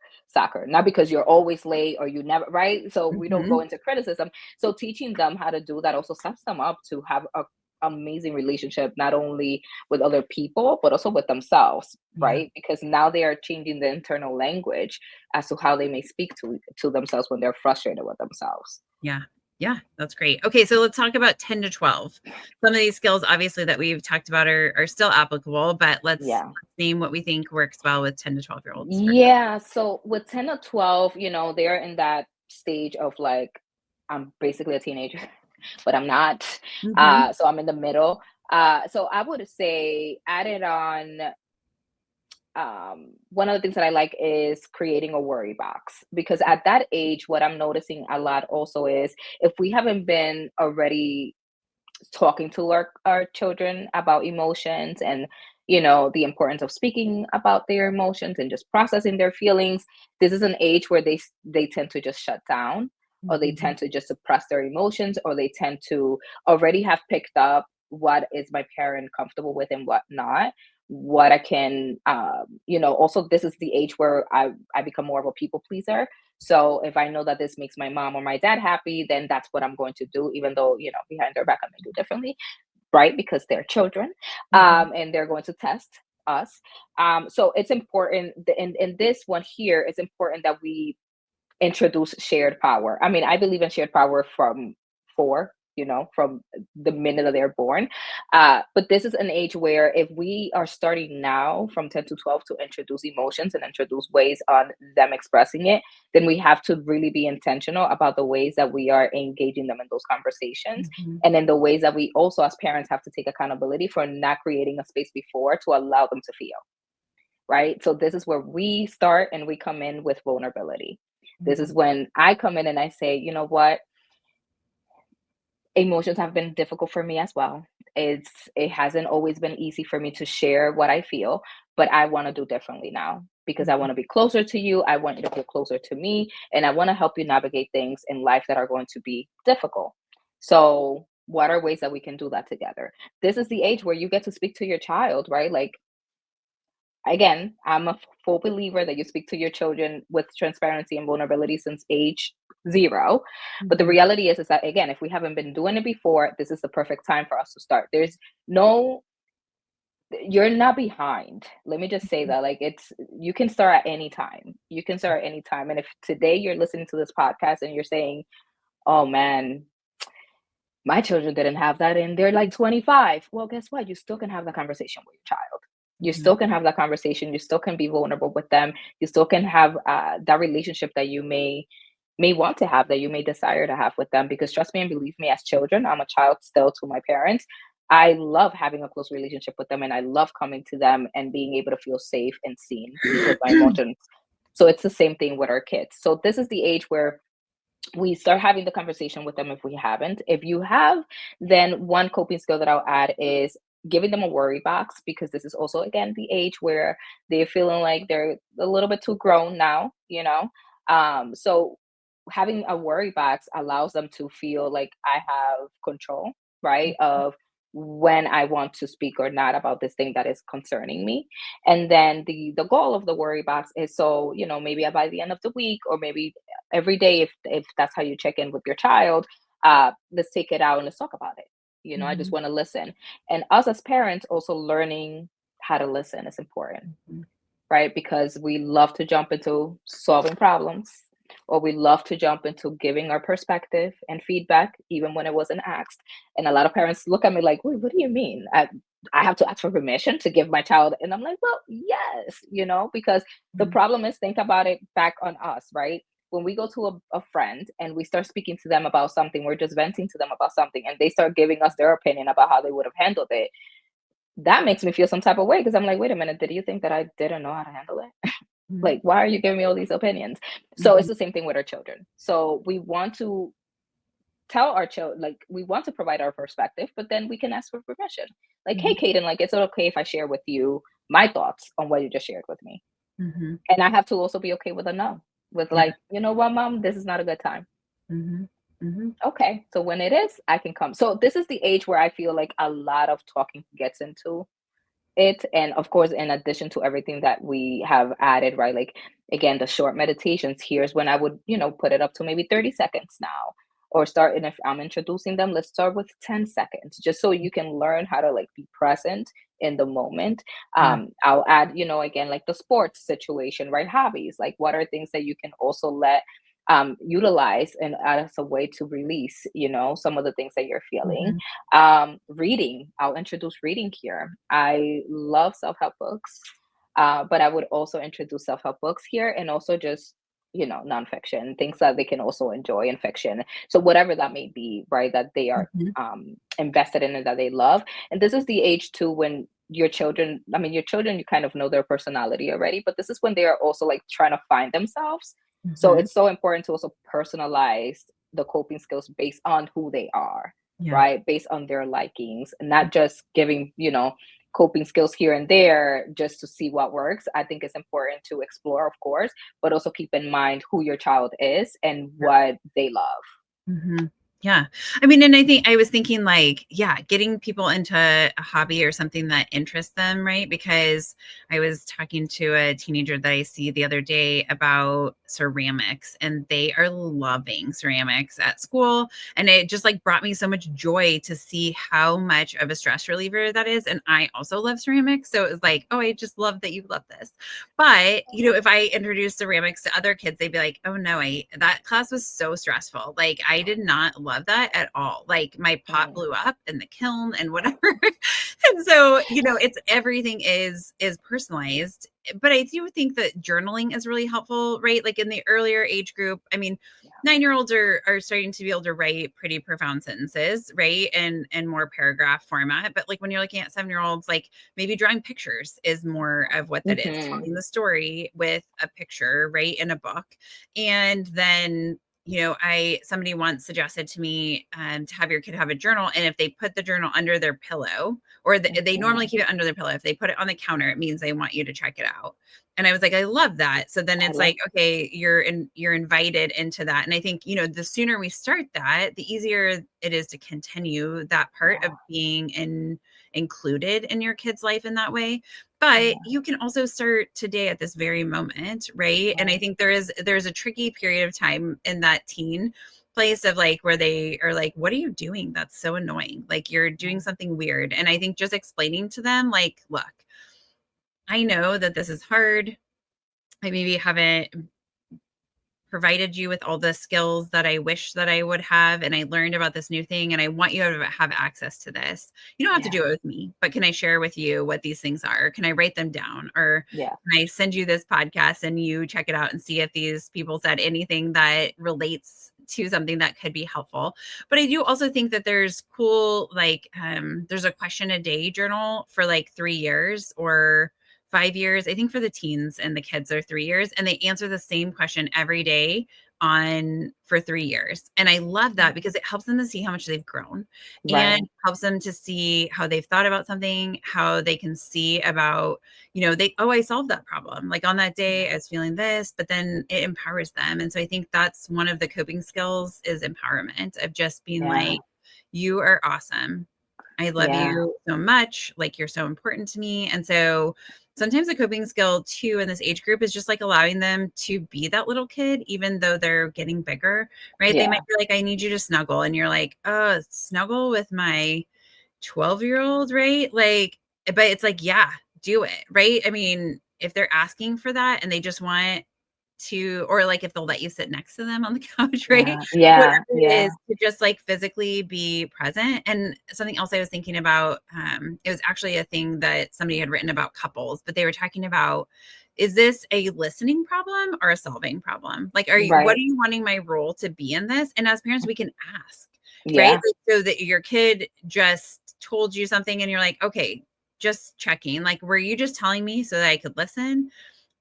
not because you're always late or you never, right? So we don't go Mhm. into criticism. So teaching them how to do that also sets them up to have a amazing relationship, not only with other people but also with themselves, Yeah. right? Because now they are changing the internal language as to how they may speak to themselves when they're frustrated with themselves. Yeah. Yeah, that's great. Okay, so let's talk about 10 to 12. Some of these skills, obviously, that we've talked about are still applicable, but let's Yeah. name what we think works well with 10 to 12-year-olds for kids. Yeah, so with 10 or 12, they're in that stage of like, I'm basically a teenager, but I'm not. Mhm. So I'm in the middle. So I would say added on, one of the things that I like is creating a worry box, because at that age, what I'm noticing a lot also is if we haven't been already talking to our children about emotions and the importance of speaking about their emotions and just processing their feelings, this is an age where they tend to just shut down, or they Mhm. tend to just suppress their emotions, or they tend to already have picked up what is my parent comfortable with and what not, what I can, also this is the age where I become more of a people pleaser. So if I know that this makes my mom or my dad happy, then that's what I'm going to do, even though, behind their back I may do differently, right? Because they're children, Mhm. and they're going to test us. So it's important in this one here, it's important that we introduce shared power. I mean, I believe in shared power from four, from the minute that they're born. But this is an age where if we are starting now from 10 to 12 to introduce emotions and introduce ways on them expressing it, then we have to really be intentional about the ways that we are engaging them in those conversations. Mhm. And then the ways that we also, as parents, have to take accountability for not creating a space before to allow them to feel, right? So this is where we start and we come in with vulnerability. This Mhm. is when I come in and I say, you know what? Emotions have been difficult for me as well. It hasn't always been easy for me to share what I feel, but I want to do differently now because I want to be closer to you. I want you to feel closer to me. And I want to help you navigate things in life that are going to be difficult. So, what are ways that we can do that together? This is the age where you get to speak to your child, right? Like, again, I'm a full believer that you speak to your children with transparency and vulnerability since age 0. But the Mhm. reality is that, again, if we haven't been doing it before, this is the perfect time for us to start. There's no, you're not behind. Let me just say that. Like, it's, you can start at any time. You can start at any time. And if today you're listening to this podcast and you're saying, oh man, my children didn't have that and they're like 25. Well, guess what? You still can have that conversation with your child. You Mhm. still can have that conversation. You still can be vulnerable with them. You still can have that relationship that you may want to have, that you may desire to have with them. Because trust me and believe me, as children, I'm a child still to my parents. I love having a close relationship with them, and I love coming to them and being able to feel safe and seen with my emotions. So it's the same thing with our kids. So this is the age where we start having the conversation with them if we haven't. If you have, then one coping skill that I'll add is giving them a worry box, because this is also, again, the age where they're feeling like they're a little bit too grown now, you know? So having a worry box allows them to feel like I have control, right? Of when I want to speak or not about this thing that is concerning me. And then the goal of the worry box is, so, maybe by the end of the week, or maybe every day, if that's how you check in with your child, let's take it out and let's talk about it. I just Mhm. want to listen. And us as parents also learning how to listen is important, Mhm. right? Because we love to jump into solving problems, or we love to jump into giving our perspective and feedback, even when it wasn't asked. And a lot of parents look at me like, wait, what do you mean? I have to ask for permission to give my child. And I'm like, well, yes, because the Mhm. problem is, think about it back on us, right? When we go to a friend and we start speaking to them about something, we're just venting to them about something, and they start giving us their opinion about how they would have handled it. That makes me feel some type of way, because I'm like, wait a minute, did you think that I didn't know how to handle it? Mhm. Like, why are you giving me all these opinions? So it's Mhm. the same thing with our children. So we want to tell our children, like, we want to provide our perspective, but then we can ask for permission. Like, hey, Mhm. Kaden, like, is it okay if I share with you my thoughts on what you just shared with me? Mhm. And I have to also be okay with a no, with Yeah. like, you know what, mom, this is not a good time. Mhm. Mhm. Okay, so when it is, I can come. So this is the age where I feel like a lot of talking gets into it. And of course, in addition to everything that we have added, right? Like, again, the short meditations, here's when I would, put it up to maybe 30 seconds now. Or start, and if I'm introducing them, let's start with 10 seconds, just so you can learn how to, like, be present in the moment. Yeah. I'll add, again, like the sports situation, right? Hobbies, like, what are things that you can also let utilize and as a way to release, some of the things that you're feeling. Mhm. Reading, I'll introduce reading here. I love self-help books, but I would also introduce self-help books here, and also just, nonfiction, things that they can also enjoy in fiction. So whatever that may be, right, that they are Mhm. invested in and that they love. And this is the age too when your children, you kind of know their personality already, but this is when they are also, like, trying to find themselves. So Mhm. it's so important to also personalize the coping skills based on who they are, Yeah. right? Based on their likings, and not just giving, coping skills here and there just to see what works. I think it's important to explore, of course, but also keep in mind who your child is and what they love. Mhm. Yeah. I mean, and I think I was thinking like, yeah, getting people into a hobby or something that interests them, right? Because I was talking to a teenager that I see the other day about ceramics, and they are loving ceramics at school. And it just like brought me so much joy to see how much of a stress reliever that is. And I also love ceramics. So it was like, oh, I just love that you love this. But, if I introduced ceramics to other kids, they'd be like, oh no, that class was so stressful. Like I did not love that at all. Like my pot Mm, blew up in the kiln and whatever. And so, it's everything is personalized. But I do think that journaling is really helpful, right? Like in the earlier age group, I mean, yeah. 9-year-olds are starting to be able to write pretty profound sentences, right? And more paragraph format. But like when you're looking at 7-year-olds, like maybe drawing pictures is more of what that is, Hmm. telling the story with a picture, right? In a book. And then, somebody once suggested to me to have your kid have a journal, and if they put the journal under their pillow, or they normally keep it under their pillow, if they put it on the counter, it means they want you to check it out. And I was like, I love that. So then I it's love like, okay, you're invited into that. And I think, the sooner we start that, the easier it is to continue that part of being included in your kid's life in that way. But you can also start today at this very moment, right? And I think there's a tricky period of time in that teen place of like where they are like, what are you doing? That's so annoying. Like you're doing something weird. And I think just explaining to them, like, look, I know that this is hard. I maybe haven't provided you with all the skills that I wish that I would have. And I learned about this new thing, and I want you to have access to this. You don't have to do it with me, but can I share with you what these things are? Can I write them down? Or can I send you this podcast and you check it out and see if these people said anything that relates to something that could be helpful? But I do also think that there's cool, like, there's a question a day journal for like 3 years or 5 years. I think for the teens and the kids are 3 years, and they answer the same question every day for 3 years. And I love that because it helps them to see how much they've grown and helps them to see how they've thought about something, how they can see about, I solved that problem. Like on that day I was feeling this, but then it empowers them. And so I think that's one of the coping skills is empowerment of just being like, you are awesome. I love you so much. Like you're so important to me. And so sometimes a coping skill too in this age group is just like allowing them to be that little kid, even though they're getting bigger, right? They might be like, I need you to snuggle. And you're like, oh, snuggle with my 12-year-old, right? Like, but it's like, yeah, do it, right? I mean, if they're asking for that and they just want to, or like if they'll let you sit next to them on the couch, right? Whatever it is, to just like physically be present. And something else I was thinking about, it was actually a thing that somebody had written about couples, but they were talking about, is this a listening problem or a solving problem? Like, what are you wanting my role to be in this? And as parents, we can ask, right? Like, so that your kid just told you something and you're like, okay, just checking, like, were you just telling me so that I could listen?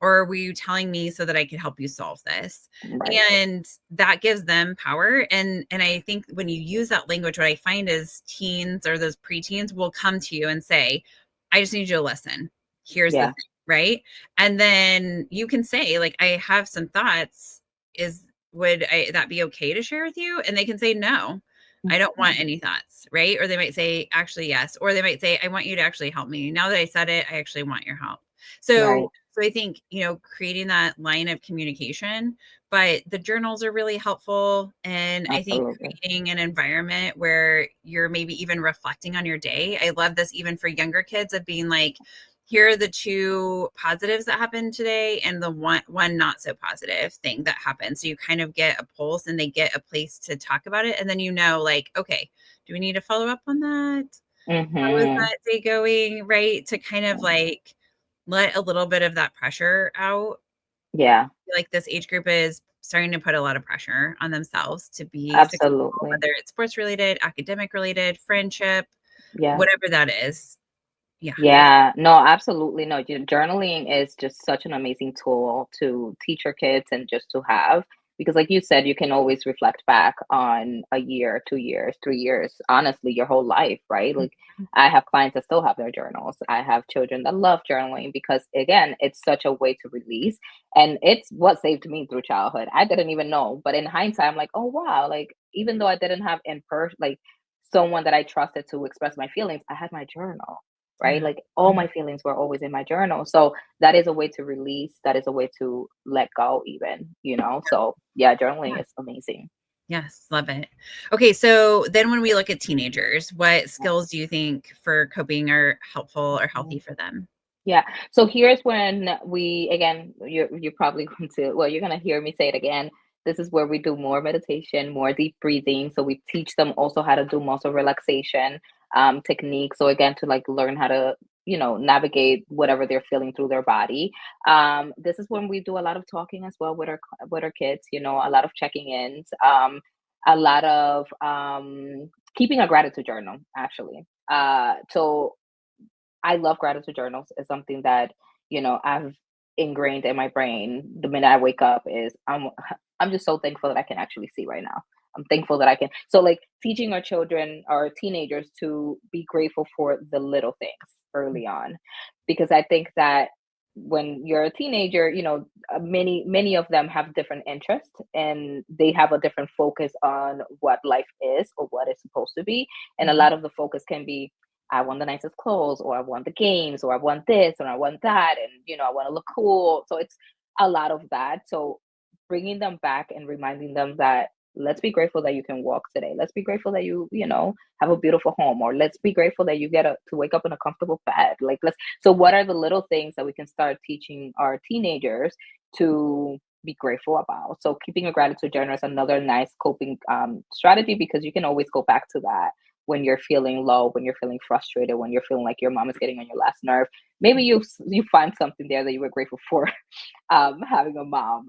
Or were you telling me so that I could help you solve this? And that gives them power. And I think when you use that language, what I find is teens or those preteens will come to you and say, I just need you to listen. Here's the thing, right? And then you can say, like, I have some thoughts. Would that be okay to share with you? And they can say, no, I don't want any thoughts, right? Or they might say, actually, yes. Or they might say, I want you to actually help me. Now that I said it, I actually want your help. So I think, creating that line of communication, but the journals are really helpful. And I think creating an environment where you're maybe even reflecting on your day. I love this even for younger kids of being like, here are the 2 positives that happened today and the one not so positive thing that happened. So you kind of get a pulse and they get a place to talk about it. And then, like, okay, do we need to follow up on that? How is that day going? Right. To kind of like, let a little bit of that pressure out. Like this age group is starting to put a lot of pressure on themselves to be successful, whether it's sports related, academic related, friendship, whatever that is. No, absolutely. No, journaling is just such an amazing tool to teach your kids and just to have, because like you said, you can always reflect back on a year, 2 years, 3 years, honestly, your whole life, right? Like I have clients that still have their journals. I have children that love journaling because again, it's such a way to release. And it's what saved me through childhood. I didn't even know, but in hindsight, I'm like, oh wow, like even though I didn't have in person like someone that I trusted to express my feelings, I had my journal, right? Like all my feelings were always in my journal. So that is a way to release. That is a way to let go, even, So yeah, journaling is amazing. Yes, love it. Okay, so then when we look at teenagers, what skills do you think for coping are helpful or healthy for them? Yeah. So here's when again, you're probably going to, well, you're going to hear me say it again. This is where we do more meditation, more deep breathing. So we teach them also how to do muscle relaxation techniques. So again, to like learn how to, navigate whatever they're feeling through their body. This is when we do a lot of talking as well with our kids, a lot of checking ins, a lot of keeping a gratitude journal, actually. So I love gratitude journals. It's something that, I've ingrained in my brain the minute I wake up is I'm just so thankful that I can actually see right now. I'm thankful that I can. So like teaching our children, our teenagers, to be grateful for the little things early on, because I think that when you're a teenager, many of them have different interests, and they have a different focus on what life is or what it's supposed to be. And a Mhm. lot of the focus can be, I want the nicest clothes, or I want the games, or I want this, or I want that, and I want to look cool. So it's a lot of that. So bringing them back and reminding them that, let's be grateful that you can walk today. Let's be grateful that you have a beautiful home, or let's be grateful that you get to wake up in a comfortable bed. Like, so what are the little things that we can start teaching our teenagers to be grateful about? So keeping a gratitude journal is another nice coping strategy, because you can always go back to that when you're feeling low, when you're feeling frustrated, when you're feeling like your mom is getting on your last nerve. Maybe you find something there that you were grateful for, having a mom,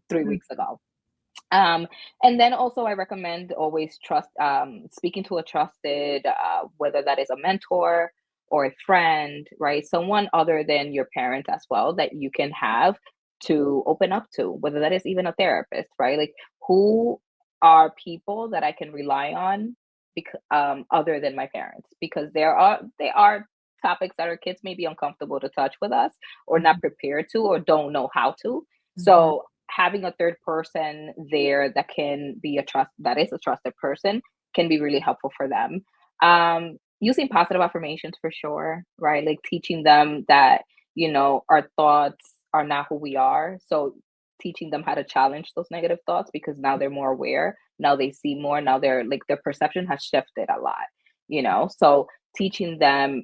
3 weeks ago. Um, and then also I recommend always speaking to a trusted, whether that is a mentor or a friend, right? Someone other than your parent as well, that you can have to open up to, whether that is even a therapist, right? Like, who are people that I can rely on, because other than my parents, because they are topics that our kids may be uncomfortable to touch with us, or not prepared to, or don't know how to. Mhm. So having a third person there that can be that is a trusted person, can be really helpful for them. Using positive affirmations for sure, right? Like teaching them that, our thoughts are not who we are. So teaching them how to challenge those negative thoughts, because now they're more aware. Now they see more. Now they're like, their perception has shifted a lot. So teaching them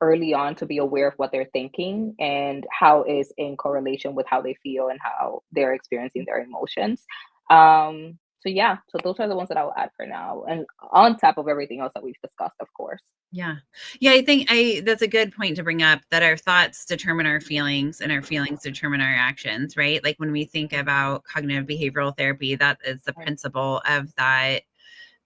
early on to be aware of what they're thinking, and how is in correlation with how they feel and how they're experiencing their emotions. So yeah, so those are the ones that I will add for now, and on top of everything else that we've discussed, of course. Yeah. Yeah, I think that's a good point to bring up, that our thoughts determine our feelings and our feelings determine our actions, right? Like when we think about cognitive behavioral therapy, that is the principle of that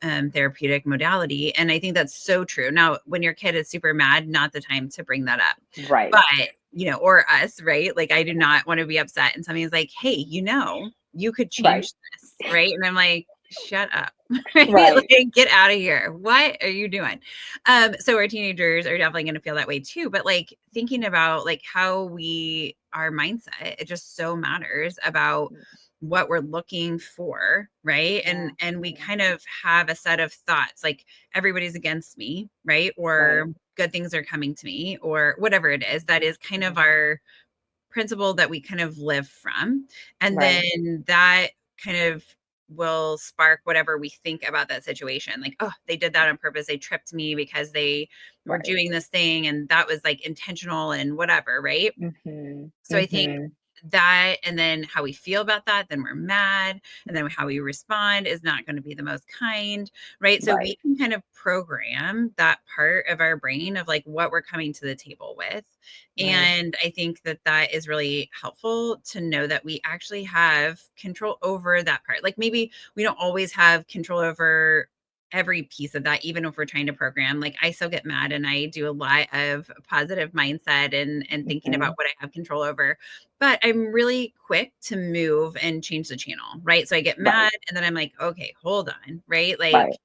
therapeutic modality. And I think that's so true. Now, when your kid is super mad, not the time to bring that up. Right. But, or us, right? Like, I do not want to be upset. And somebody's like, hey, you could Right. change this, right? And I'm like, shut up, right? Right. Like, get out of here. What are you doing? So our teenagers are definitely going to feel that way too. But like thinking about like our mindset, it just so matters about what we're looking for, right? Yeah. And we Yeah. kind of have a set of thoughts, like everybody's against me, right? Or Right. good things are coming to me, or whatever it is. That is kind of our principle that we kind of live from. And Right. then that kind of will spark whatever we think about that situation. Like, oh, they did that on purpose. They tripped me because they were Right. doing this thing, and that was like intentional and whatever, right? Mm-hmm. So I think Mm-hmm. that, and then how we feel about that, then we're mad, and then how we respond is not going to be the most kind, right? So we Right. can kind of program that part of our brain of like what we're coming to the table with. Right. And I think that that is really helpful to know that we actually have control over that part. Like maybe we don't always have control over every piece of that, even if we're trying to program. Like I still get mad, and I do a lot of positive mindset and thinking Mm-hmm. about what I have control over, but I'm really quick to move and change the channel, right? So I get Right. mad, and then I'm like, okay, hold on, right? Right. Like,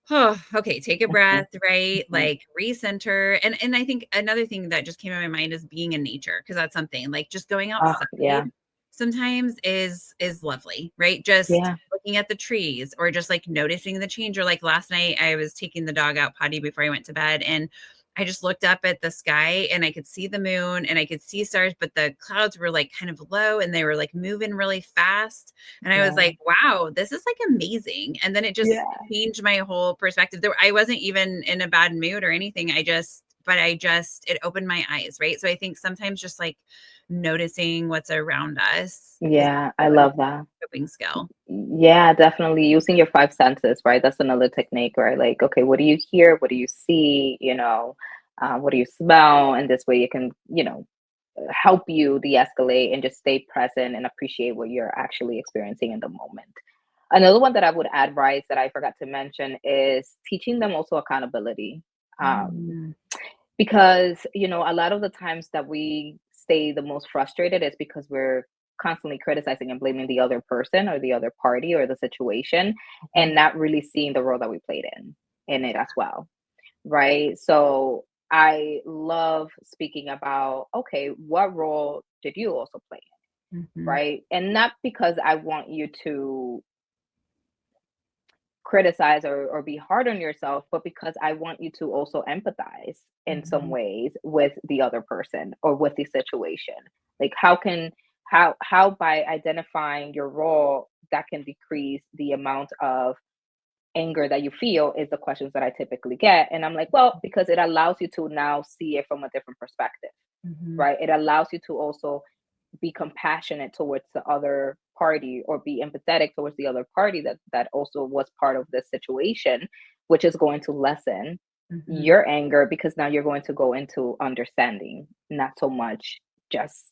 oh, okay, take a Mm-hmm. breath, right? Mm-hmm. Like recenter. And I think another thing that just came in my mind is being in nature, because that's something like just going Oh, outside yeah. sometimes is lovely, right? Just Yeah. looking at the trees, or just like noticing the change. Or like last night I was taking the dog out potty before I went to bed, and I just looked up at the sky, and I could see the moon and I could see stars, but the clouds were like kind of low, and they were like moving really fast. And I was Yeah. like, wow, this is like amazing. And then it just Yeah. changed my whole perspective. I wasn't even in a bad mood or anything. It opened my eyes, right? So I think sometimes just like noticing what's around us is Yeah. I also a love that. coping skill. Yeah, definitely using your five senses, right? That's another technique, right? Like, okay, what do you hear? What do you see? What do you smell? And this way it can, help you de-escalate and just stay present and appreciate what you're actually experiencing in the moment. Another one that I would add, Bryce, that I forgot to mention, is teaching them also accountability. Um, Mm, because, a lot of the times that we stay the most frustrated is because we're constantly criticizing and blaming the other person or the other party or the situation, and not really seeing the role that we played in it as well. Right. So I love speaking about, okay, what role did you also play? Mhm. Right. And not because I want you to criticize or be hard on yourself, but because I want you to also empathize in some Mhm. ways with the other person or with the situation. Like how by identifying your role that can decrease the amount of anger that you feel is the questions that I typically get. And I'm like, well, because it allows you to now see it from a different perspective, Mhm. right? It allows you to also be compassionate towards the other party or be empathetic towards the other party that also was part of this situation, which is going to lessen Mhm. your anger because now you're going to go into understanding, not so much just,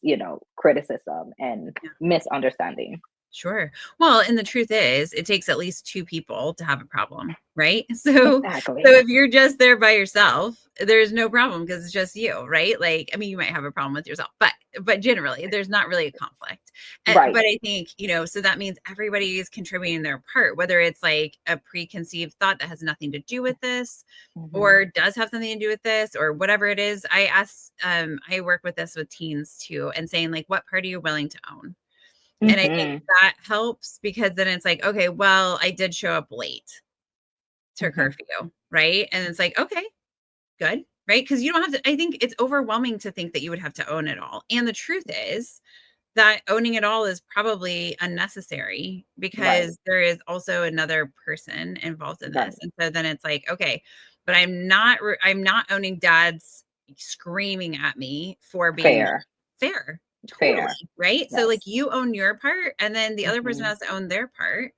criticism and Yeah. misunderstanding. Sure. Well, and the truth is, it takes at least two people to have a problem, right? So Exactly. if you're just there by yourself, there's no problem because it's just you, right? Like, I mean, you might have a problem with yourself, but generally, there's not really a conflict. Right. But I think, so that means everybody is contributing their part, whether it's like a preconceived thought that has nothing to do with this, Hmm. or does have something to do with this, or whatever it is. I work with this with teens too, and saying like, what part are you willing to own? And I think Hmm. that helps because then it's like, okay, well, I did show up late to Hmm. curfew, right? And it's like, okay, good, right? Because you don't have to, I think it's overwhelming to think that you would have to own it all. And the truth is that owning it all is probably unnecessary Right. because there is also another person involved in this. Right. And so then it's like, okay, but I'm not owning dad's screaming at me for being Fair. fair. Totally. Fair. Right. So like Yes. you own your part and then the other person Hmm. has to own their part.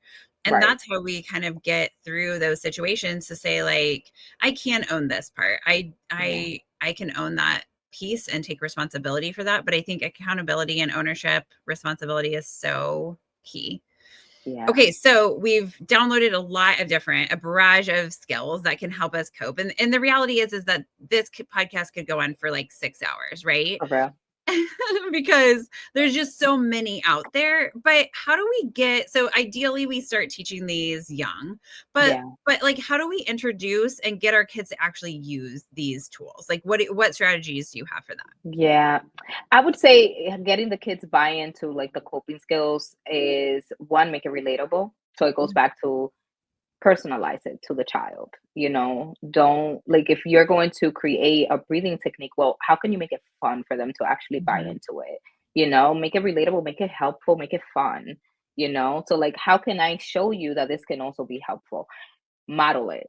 And Right. that's how we kind of get through those situations to say like, I can own this part. I Yeah. I I can own that piece and take responsibility for that. But I think accountability and ownership responsibility is so key. Yeah. Okay, so we've downloaded a barrage of skills that can help us cope. And the reality is that this podcast could go on for like 6 hours, right? For real. Because there's just so many out there. But how do we so ideally we start teaching these young, but Yeah. like how do we introduce and get our kids to actually use these tools? Like what strategies do you have for that? Yeah. I would say getting the kids buy into like the coping skills is one, make it relatable. So it goes back to personalize it to the child. Don't like if you're going to create a breathing technique, well, how can you make it fun for them to actually buy Mhm. into it? Make it relatable, make it helpful, make it fun. So like how can I show you that this can also be helpful? Model it,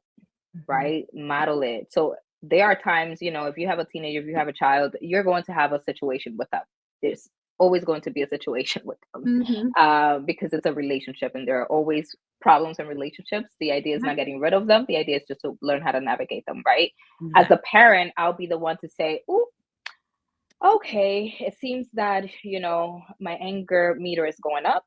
Mhm. right? Model it. So there are times, if you have a teenager, if you have a child, you're going to have a situation with them. There's always going to be a situation with them Mhm. because it's a relationship and there are always problems in relationships. The idea is Yeah, not getting rid of them. The idea is just to learn how to navigate them, right? As the exactly. parent, I'll be the one to say, oh, okay, it seems that, my anger meter is going up.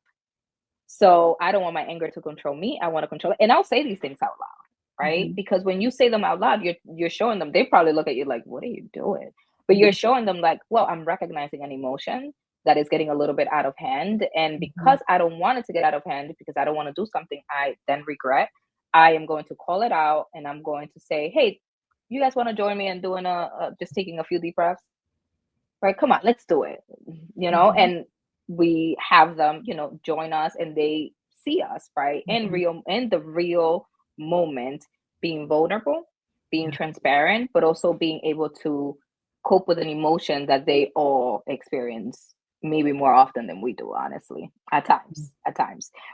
So I don't want my anger to control me. I want to control it. And I'll say these things out loud, right? Mhm. Because when you say them out loud, you're showing them, they probably look at you like, what are you doing? But you're Mhm. showing them like, well, I'm recognizing an emotion that is getting a little bit out of hand. And Mhm. because I don't want it to get out of hand, because I don't want to do something I then regret, I am going to call it out and I'm going to say, hey, you guys want to join me in doing just taking a few deep breaths? Right, come on, let's do it. Mhm. And we have them, join us and they see us, right? Mhm. In the real moment, being vulnerable, being Yeah. transparent, but also being able to cope with an emotion that they all experience maybe more often than we do, honestly, at times,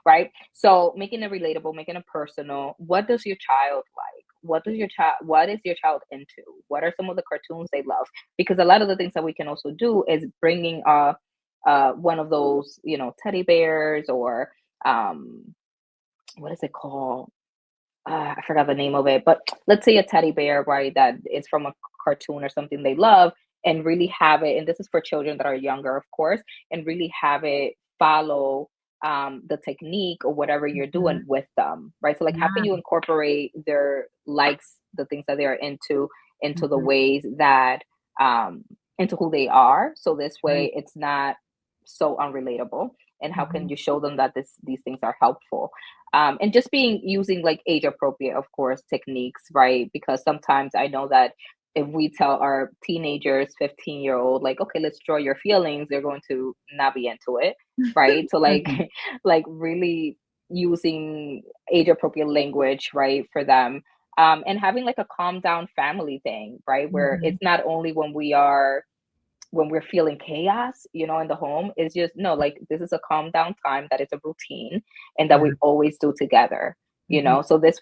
right? So making it relatable, making it personal. What does your child like? What is your child into? What are some of the cartoons they love? Because a lot of the things that we can also do is bringing one of those teddy bears or um what is it called, I forgot the name of it, but let's say a teddy bear, right, that is from a cartoon or something they love, and really have it, and this is for children that are younger, of course, and really have it follow the technique or whatever you're doing Mhm. with them, right? So like how can Yeah. you incorporate their likes, the things that they are into the Mhm. ways that um into who they are, so this Right. way it's not so unrelatable, and how can you show them that these things are helpful, and just using like age appropriate, of course, techniques, right? Because sometimes I know that if we tell our teenagers, 15-year-old, like, okay, let's draw your feelings, they're going to not be into it, right? So like Mhm. like really using age appropriate language, right, for them, and having like a calm down family thing, right, where Mhm. it's not only when we're feeling chaos, in the home. It's just, no, like, this is a calm down time, that is a routine, and that Yeah. we always do together. Mhm. So this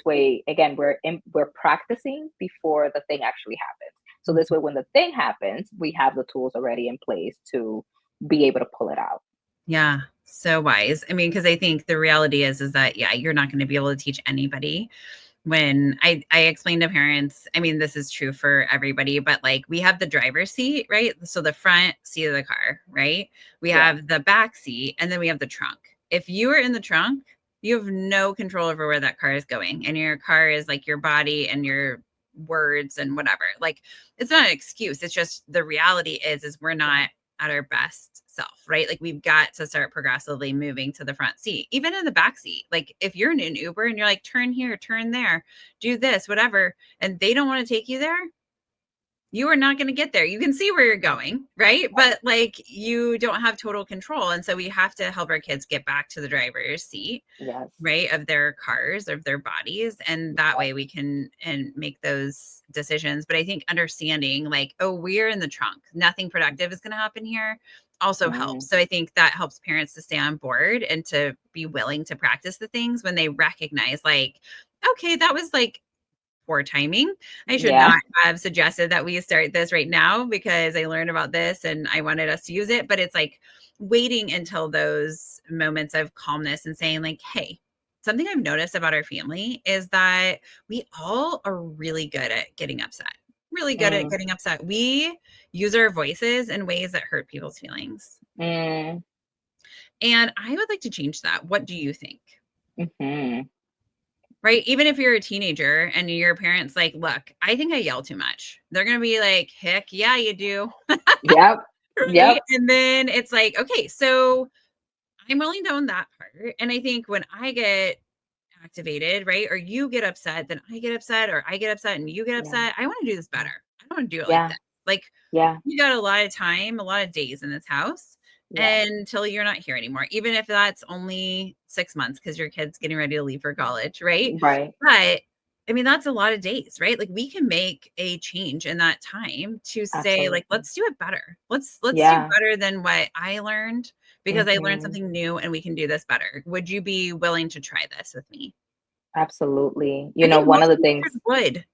way again, we're practicing before the thing actually happens. So this way, when the thing happens, we have the tools already in place to be able to pull it out. Yeah, so wise. I mean, because I think the reality is that, yeah, you're not going to be able to teach anybody. When I explain to parents, I mean, this is true for everybody, but like we have the driver's seat, right? So the front seat of the car, right? We Yeah. have the back seat, and then we have the trunk. If you are in the trunk, you have no control over where that car is going. And your car is like your body and your words and whatever. Like, it's not an excuse. It's just the reality is we're Yeah. not at our best self, right? Like, we've got to start progressively moving to the front seat, even in the back seat. Like, if you're in an Uber and you're like, turn here, turn there, do this, whatever, and they don't want to take you there, you are not going to get there. You can see where you're going, right? But like, you don't have total control. And so we have to help our kids get back to the driver's seat, Yes. right, of their cars, of their bodies, and that way we can and make those decisions. But I think understanding, like, oh, we're in the trunk, nothing productive is going to happen here, also Mm, helps. So I think that helps parents to stay on board and to be willing to practice the things when they recognize, like, okay, that was like poor timing. I should yeah. not have suggested that we start this right now because I learned about this and I wanted us to use it. But it's like waiting until those moments of calmness and saying, like, hey, something I've noticed about our family is that we all are really good at getting upset. Really good at Mm, getting upset. We use our voices in ways that hurt people's feelings. mm, And I would like to change that. What do you think? mhm. Right? Even if you're a teenager and your parents like, look, I think I yell too much. They're going to be like, heck yeah, you do. Yep. Right? Yep. And then it's like, okay, so I'm willing to own that part. And I think when I get activated, right, or you get upset, then I get upset, or I get upset and you get Yeah. upset. I want to do this Yeah. better. I don't want to do it like Yeah. this. Like, Yeah. you got a lot of time, a lot of days in this house Yeah. until you're not here anymore, even if that's only 6 months because your kid's getting ready to leave for college, right? Right. But I mean, that's a lot of days, right? Like, we can make a change in that time to say, like, Absolutely. let's do it better. Let's do Yeah. better than what I learned because I learned Mhm. something new and we can do this better. Would you be willing to try this with me? Absolutely. I think One of most the things. teachers would.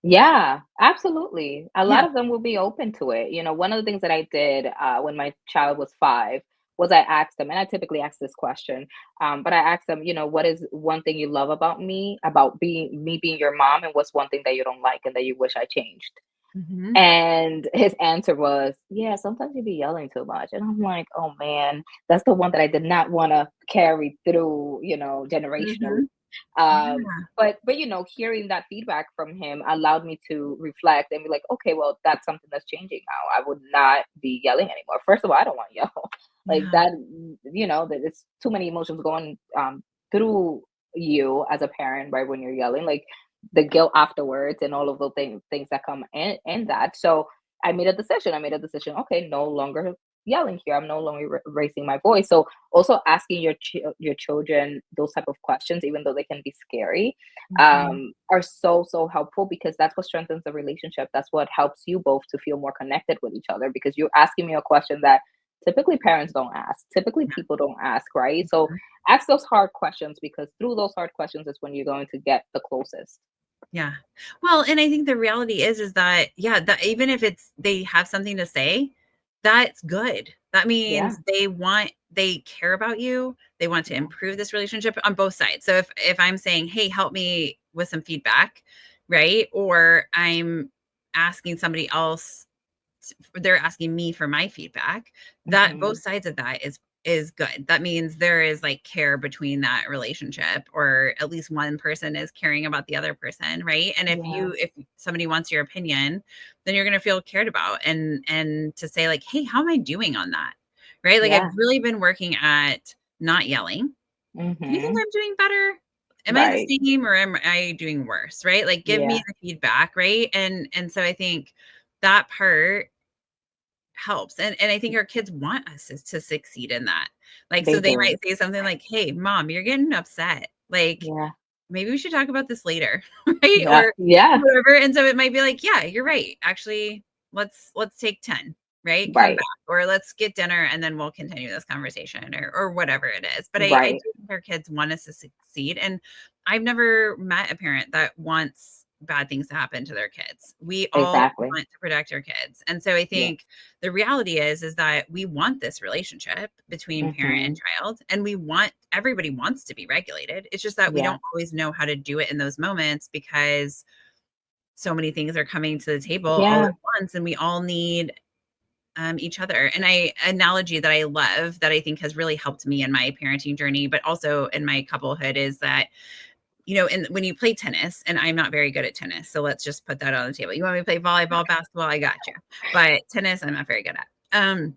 Yeah, absolutely. A Yeah. lot of them will be open to it. One of the things that I did when my child was 5 was I asked them, and I typically ask this question, but I asked them, what is one thing you love about me, about being your mom, and what's one thing that you don't like and that you wish I changed? Mhm. And his answer was, yeah, sometimes you be yelling too much. And I'm like, oh man, that's the one that I did not want to carry through, generationally. Mhm. Um, Yeah. but hearing that feedback from him allowed me to reflect and be like, okay, well, that's something that's changing now. I would not be yelling anymore. First of all, I don't want to yell. Like Yeah. that, that it's too many emotions going through you as a parent, right? When you're yelling, like the guilt afterwards and all of those things that come in that. So I made a decision. Okay, no longer yelling here. I'm no longer raising my voice. So also asking your children those type of questions, even though they can be scary, Mhm. are so helpful, because that's what strengthens the relationship. That's what helps you both to feel more connected with each other, because you're asking me a question that typically parents don't ask, typically Yeah. people don't ask, right? So Mhm. ask those hard questions, because through those hard questions is when you're going to get the closest. Yeah. Well, and I think the reality is that, yeah, that even if they have something to say, that's good. That Yeah. means they care about you. They want to Yeah. improve this relationship on both sides. So if I'm saying, "Hey, help me with some feedback," right? Or I'm asking somebody else, they're asking me for my feedback, that both Hmm. sides of that is good. That means there is like care between that relationship, or at least one person is caring about the other person, right? And Yeah. if somebody wants your opinion, then you're going to feel cared about, and to say like, hey, how am I doing on that? right? Like Yeah. I've really been working at not yelling. Do you think Mm-hmm. I'm doing better? Am I the Right. same or am I doing worse? Right? Like give me Yeah. the feedback, right? And so I think that part helps. And I think our kids want us to succeed in that. Like, They so they do. might say something like, "Hey, mom, you're getting upset. Like, Yeah. maybe we should talk about this later." Right? Yeah. Or Yeah. whatever. And so it might be like, "Yeah, you're right. Actually, let's take 10, right? Come Right. back, or let's get dinner and then we'll continue this conversation or whatever it is." But I Right. do think our kids want us to succeed. And I've never met a parent that wants bad things to happen to their kids. We all Exactly. want to protect our kids. And so I Yeah. think the reality is that we want this relationship between parent and Mm-hmm. child, and everybody wants to be regulated. It's just that we Yeah. don't always know how to do it in those moments because so many things are coming to the table all Yeah. at once, and we all need each other. And analogy that I love that I think has really helped me in my parenting journey, but also in my couplehood, is that and when you play tennis, and I'm not very good at tennis, so let's just put that on the table. You want me to play volleyball, basketball, I got you. But tennis, I'm not very good at.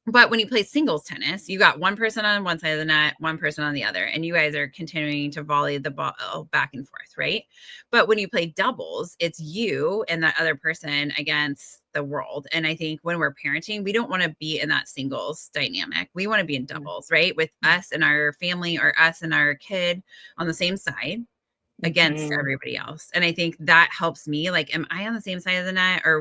But when you play singles tennis, you got one person on one side of the net, one person on the other, and you guys are continuing to volley the ball back and forth, right? But when you play doubles, it's you and that other person against the world. And I think when we're parenting, we don't want to be in that singles dynamic. We want to be in doubles, right? With us and our family, or us and our kid on the same side against Mm-hmm. everybody else. And I think that helps me. Like, am I on the same side of the net? Or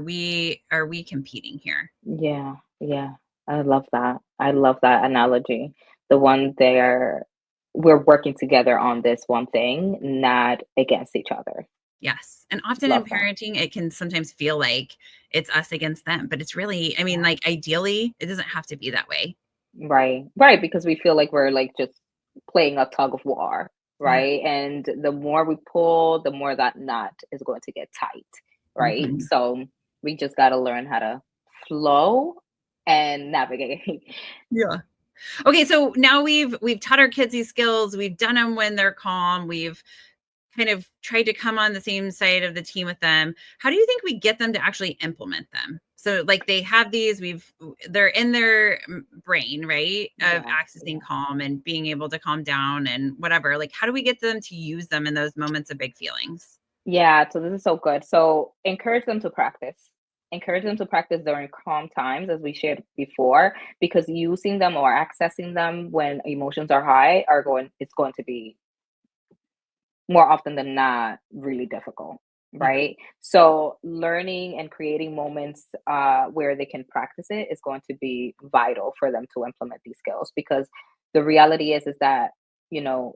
are we competing here? Yeah. Yeah. I love that. I love that analogy. The one there, we're working together on this one thing, not against each other. Yes. And often in Love that. parenting, it can sometimes feel like it's us against them, but it's really, I mean, Yeah. like ideally, it doesn't have to be that way. Right. Right. Because we feel like we're like just playing a tug of war. Yeah. Right. And the more we pull, the more that knot is going to get tight. Right. Mhm. So we just got to learn how to flow and navigate. Yeah. Okay, so now we've taught our kids these skills. We've done them when they're calm. We've kind of tried to come on the same side of the team with them. How do you think we get them to actually implement them? So like they have these, they're in their brain, right? Of Yeah. accessing calm and being able to calm down and whatever. Like how do we get them to use them in those moments of big feelings? Yeah, so this is so good. So encourage them to practice. Encourage them to practice during calm times, as we shared before, because using them or accessing them when emotions are high it's going to be more often than not really difficult, Yeah. right? So learning and creating moments where they can practice it is going to be vital for them to implement these skills, because the reality is that, you know,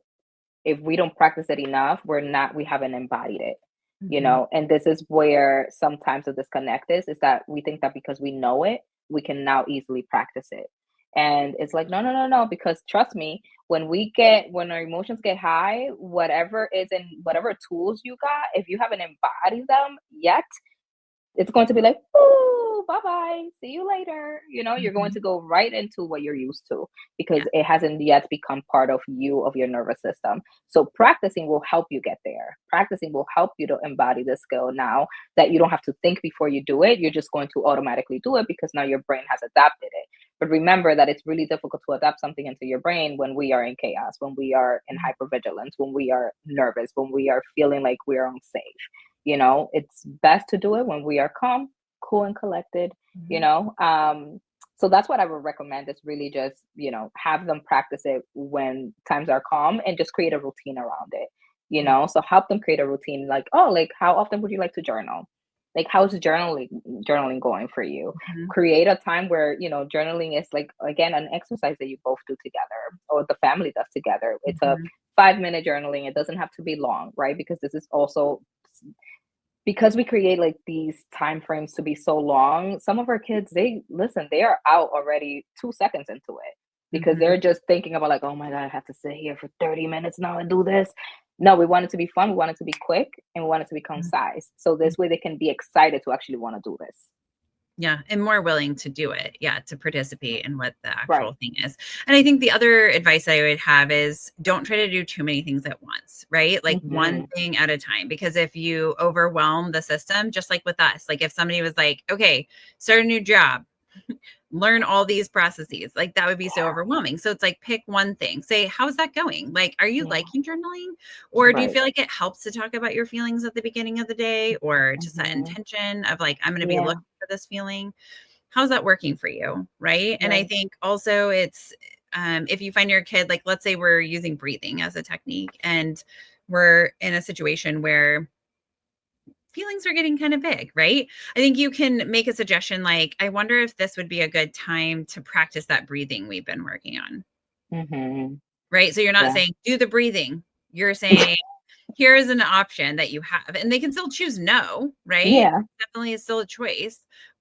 if we don't practice it enough, we haven't embodied it, Mhm. and this is where sometimes the disconnect is that we think that because we know it, we can now easily practice it. And it's like, no, no, no, no, because trust me, when our emotions get high, whatever is in whatever tools you got, if you haven't embodied them yet, it's going to be like, "Ooh, bye-bye. See you later." You're going to Mhm. go right into what you're used to Yeah. because it hasn't yet become part of you, of your nervous system. So practicing will help you get there. Practicing will help you to embody the skill now that you don't have to think before you do it. You're just going to automatically do it because now your brain has adapted it. But remember that it's really difficult to adapt something into your brain when we are in chaos, when we are in hypervigilance, when we are nervous, when we are feeling like we're unsafe. It's best to do it when we are calm, cool, and collected. you Mhm. know um so that's what I would recommend, is really just have them practice it when times are calm and just create a routine around it. Yeah. So help them create a routine, like, oh, like, how often would you like to journal? Like, how's journaling going for you? Mhm. Create a time where journaling is, like, again, an exercise that you both do together or the family does together. It's a Mhm. 5-minute journaling. It doesn't have to be long, right? Because this is also because we create like these time frames to be so long. Some of our kids, they are out already 2 seconds into it because Mhm. they're just thinking about, like, oh my god, I have to sit here for 30 minutes now and do this. No, we want it to be fun, we want it to be quick, and we want it to be concise, so Mhm. this way they can be excited to actually want to do this. Yeah, and more willing to do it. Yeah, to participate in what the Right. actual thing is. And I think the other advice I would have is don't try to do too many things at once, right? Like one Hmm. thing at a time. Because if you overwhelm the system, just like with us, like if somebody was like, okay, start a new job, learn all these processes. Like that would be so overwhelming. So it's like, pick one thing. Say, how's that going? Like, are you liking journaling? Or do you feel like it helps to talk about your feelings at the beginning of the day, or to set intention of like, I'm going to be looking for this feeling? How's that working for you? Right. And I think also it's, if you find your kid, like, let's say we're using breathing as a technique and we're in a situation where feelings are getting kind of big, right? I think you can make a suggestion like, I wonder if this would be a good time to practice that breathing we've been working on. Right. So you're not saying do the breathing. You're saying, here is an option that you have, and they can still choose no, right? Yeah. Definitely is still a choice,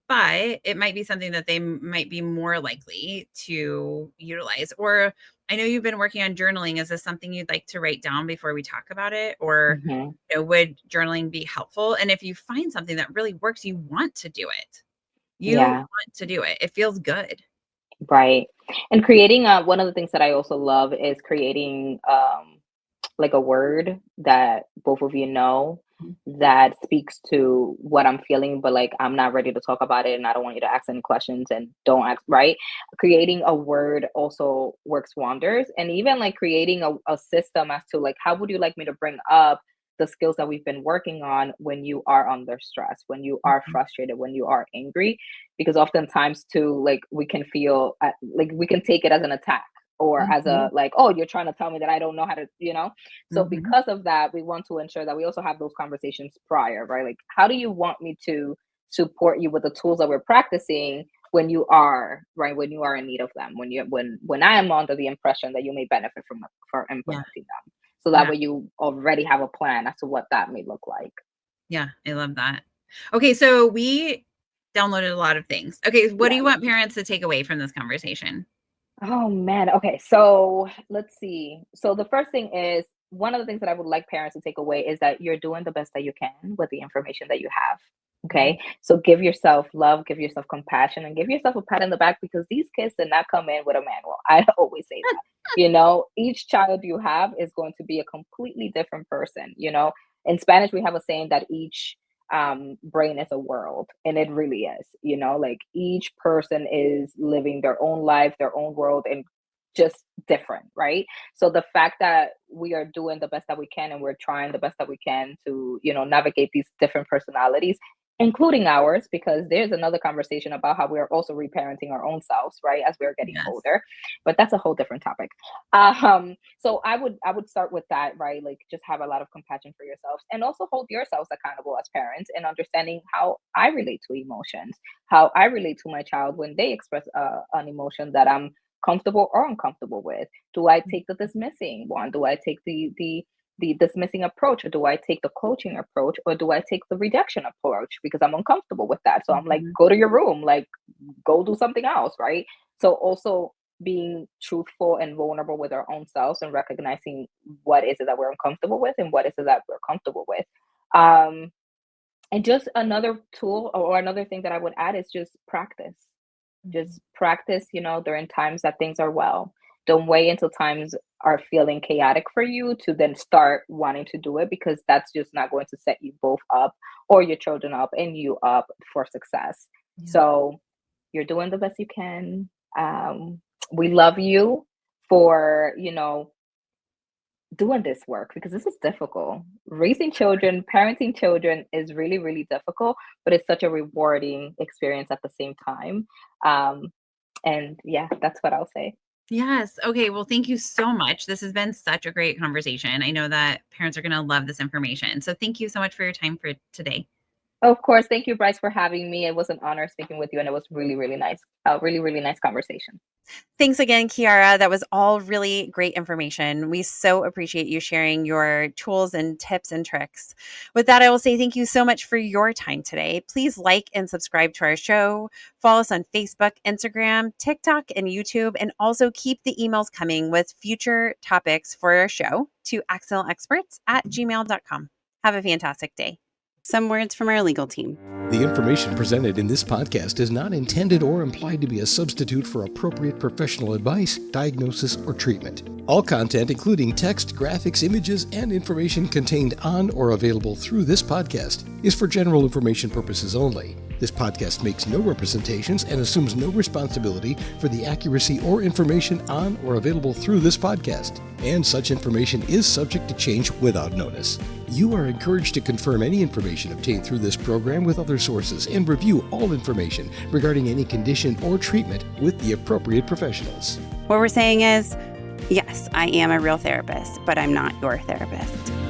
but it might be something that they might be more likely to utilize. Or I know you've been working on journaling. Is this something you'd like to write down before we talk about it? Or would journaling be helpful? And if you find something that really works, you want to do it. You want to do it. It feels good. Right. And creating one of the things that I also love is creating like a word that both of you know that speaks to what I'm feeling, but like I'm not ready to talk about it and I don't want you to ask any questions and don't ask, right? Creating a word also works wonders. And even like creating a system as to like, how would you like me to bring up the skills that we've been working on when you are under stress, when you are frustrated, when you are angry? Because oftentimes too, like we can feel like we can take it as an attack, or as a like, oh, you're trying to tell me that I don't know how to, So because of that, we want to ensure that we also have those conversations prior, right? Like, how do you want me to support you with the tools that we're practicing when you are, right, when you are in need of them, when I am under the impression that you may benefit from implementing them. So that way you already have a plan as to what that may look like. Yeah, I love that. Okay, so we downloaded a lot of things. Okay, what do you want parents to take away from this conversation? Oh man. Okay. So let's see. So the first thing is, one of the things that I would like parents to take away is that you're doing the best that you can with the information that you have. Okay. So give yourself love, give yourself compassion, and give yourself a pat on the back, because these kids did not come in with a manual. I always say that. Each child you have is going to be a completely different person. In Spanish, we have a saying that each brain is a world, and it really is. Like each person is living their own life, their own world, and just different, right? So the fact that we are doing the best that we can and we're trying the best that we can to navigate these different personalities, including ours, because there's another conversation about how we are also reparenting our own selves, right, as we're getting older, but that's a whole different topic. So I would start with that, right? Like, just have a lot of compassion for yourselves, and also hold yourselves accountable as parents, and understanding how I relate to emotions, how I relate to my child when they express an emotion that I'm comfortable or uncomfortable with. Do I take the dismissing one? Do I take the dismissing approach, or do I take the coaching approach, or do I take the rejection approach because I'm uncomfortable with that? So I'm like, go to your room, like go do something else, right? So also being truthful and vulnerable with our own selves, and recognizing what is it that we're uncomfortable with and what is it that we're comfortable with. And just another tool or another thing that I would add is just practice. Just practice, during times that things are well. Don't wait until times are feeling chaotic for you to then start wanting to do it, because that's just not going to set you both up, or your children up, and you up for success. So you're doing the best you can. We love you for, doing this work, because this is difficult. Raising children, parenting children is really, really difficult, but it's such a rewarding experience at the same time. And yeah, that's what I'll say. Yes. Okay. Well, thank you so much. This has been such a great conversation. I know that parents are going to love this information. So thank you so much for your time for today. Of course. Thank you, Bryce, for having me. It was an honor speaking with you, and it was really, really nice. A really, really nice conversation. Thanks again, Kiara. That was all really great information. We so appreciate you sharing your tools and tips and tricks. With that, I will say thank you so much for your time today. Please like and subscribe to our show. Follow us on Facebook, Instagram, TikTok, and YouTube. And also keep the emails coming with future topics for our show to accidentalexperts@gmail.com. Have a fantastic day. Some words from our legal team. The information presented in this podcast is not intended or implied to be a substitute for appropriate professional advice, diagnosis, or treatment. All content, including text, graphics, images, and information contained on or available through this podcast, is for general information purposes only This podcast makes no representations and assumes no responsibility for the accuracy or information on or available through this podcast, and such information is subject to change without notice. You are encouraged to confirm any information obtained through this program with other sources and review all information regarding any condition or treatment with the appropriate professionals. What we're saying is, yes, I am a real therapist, but I'm not your therapist.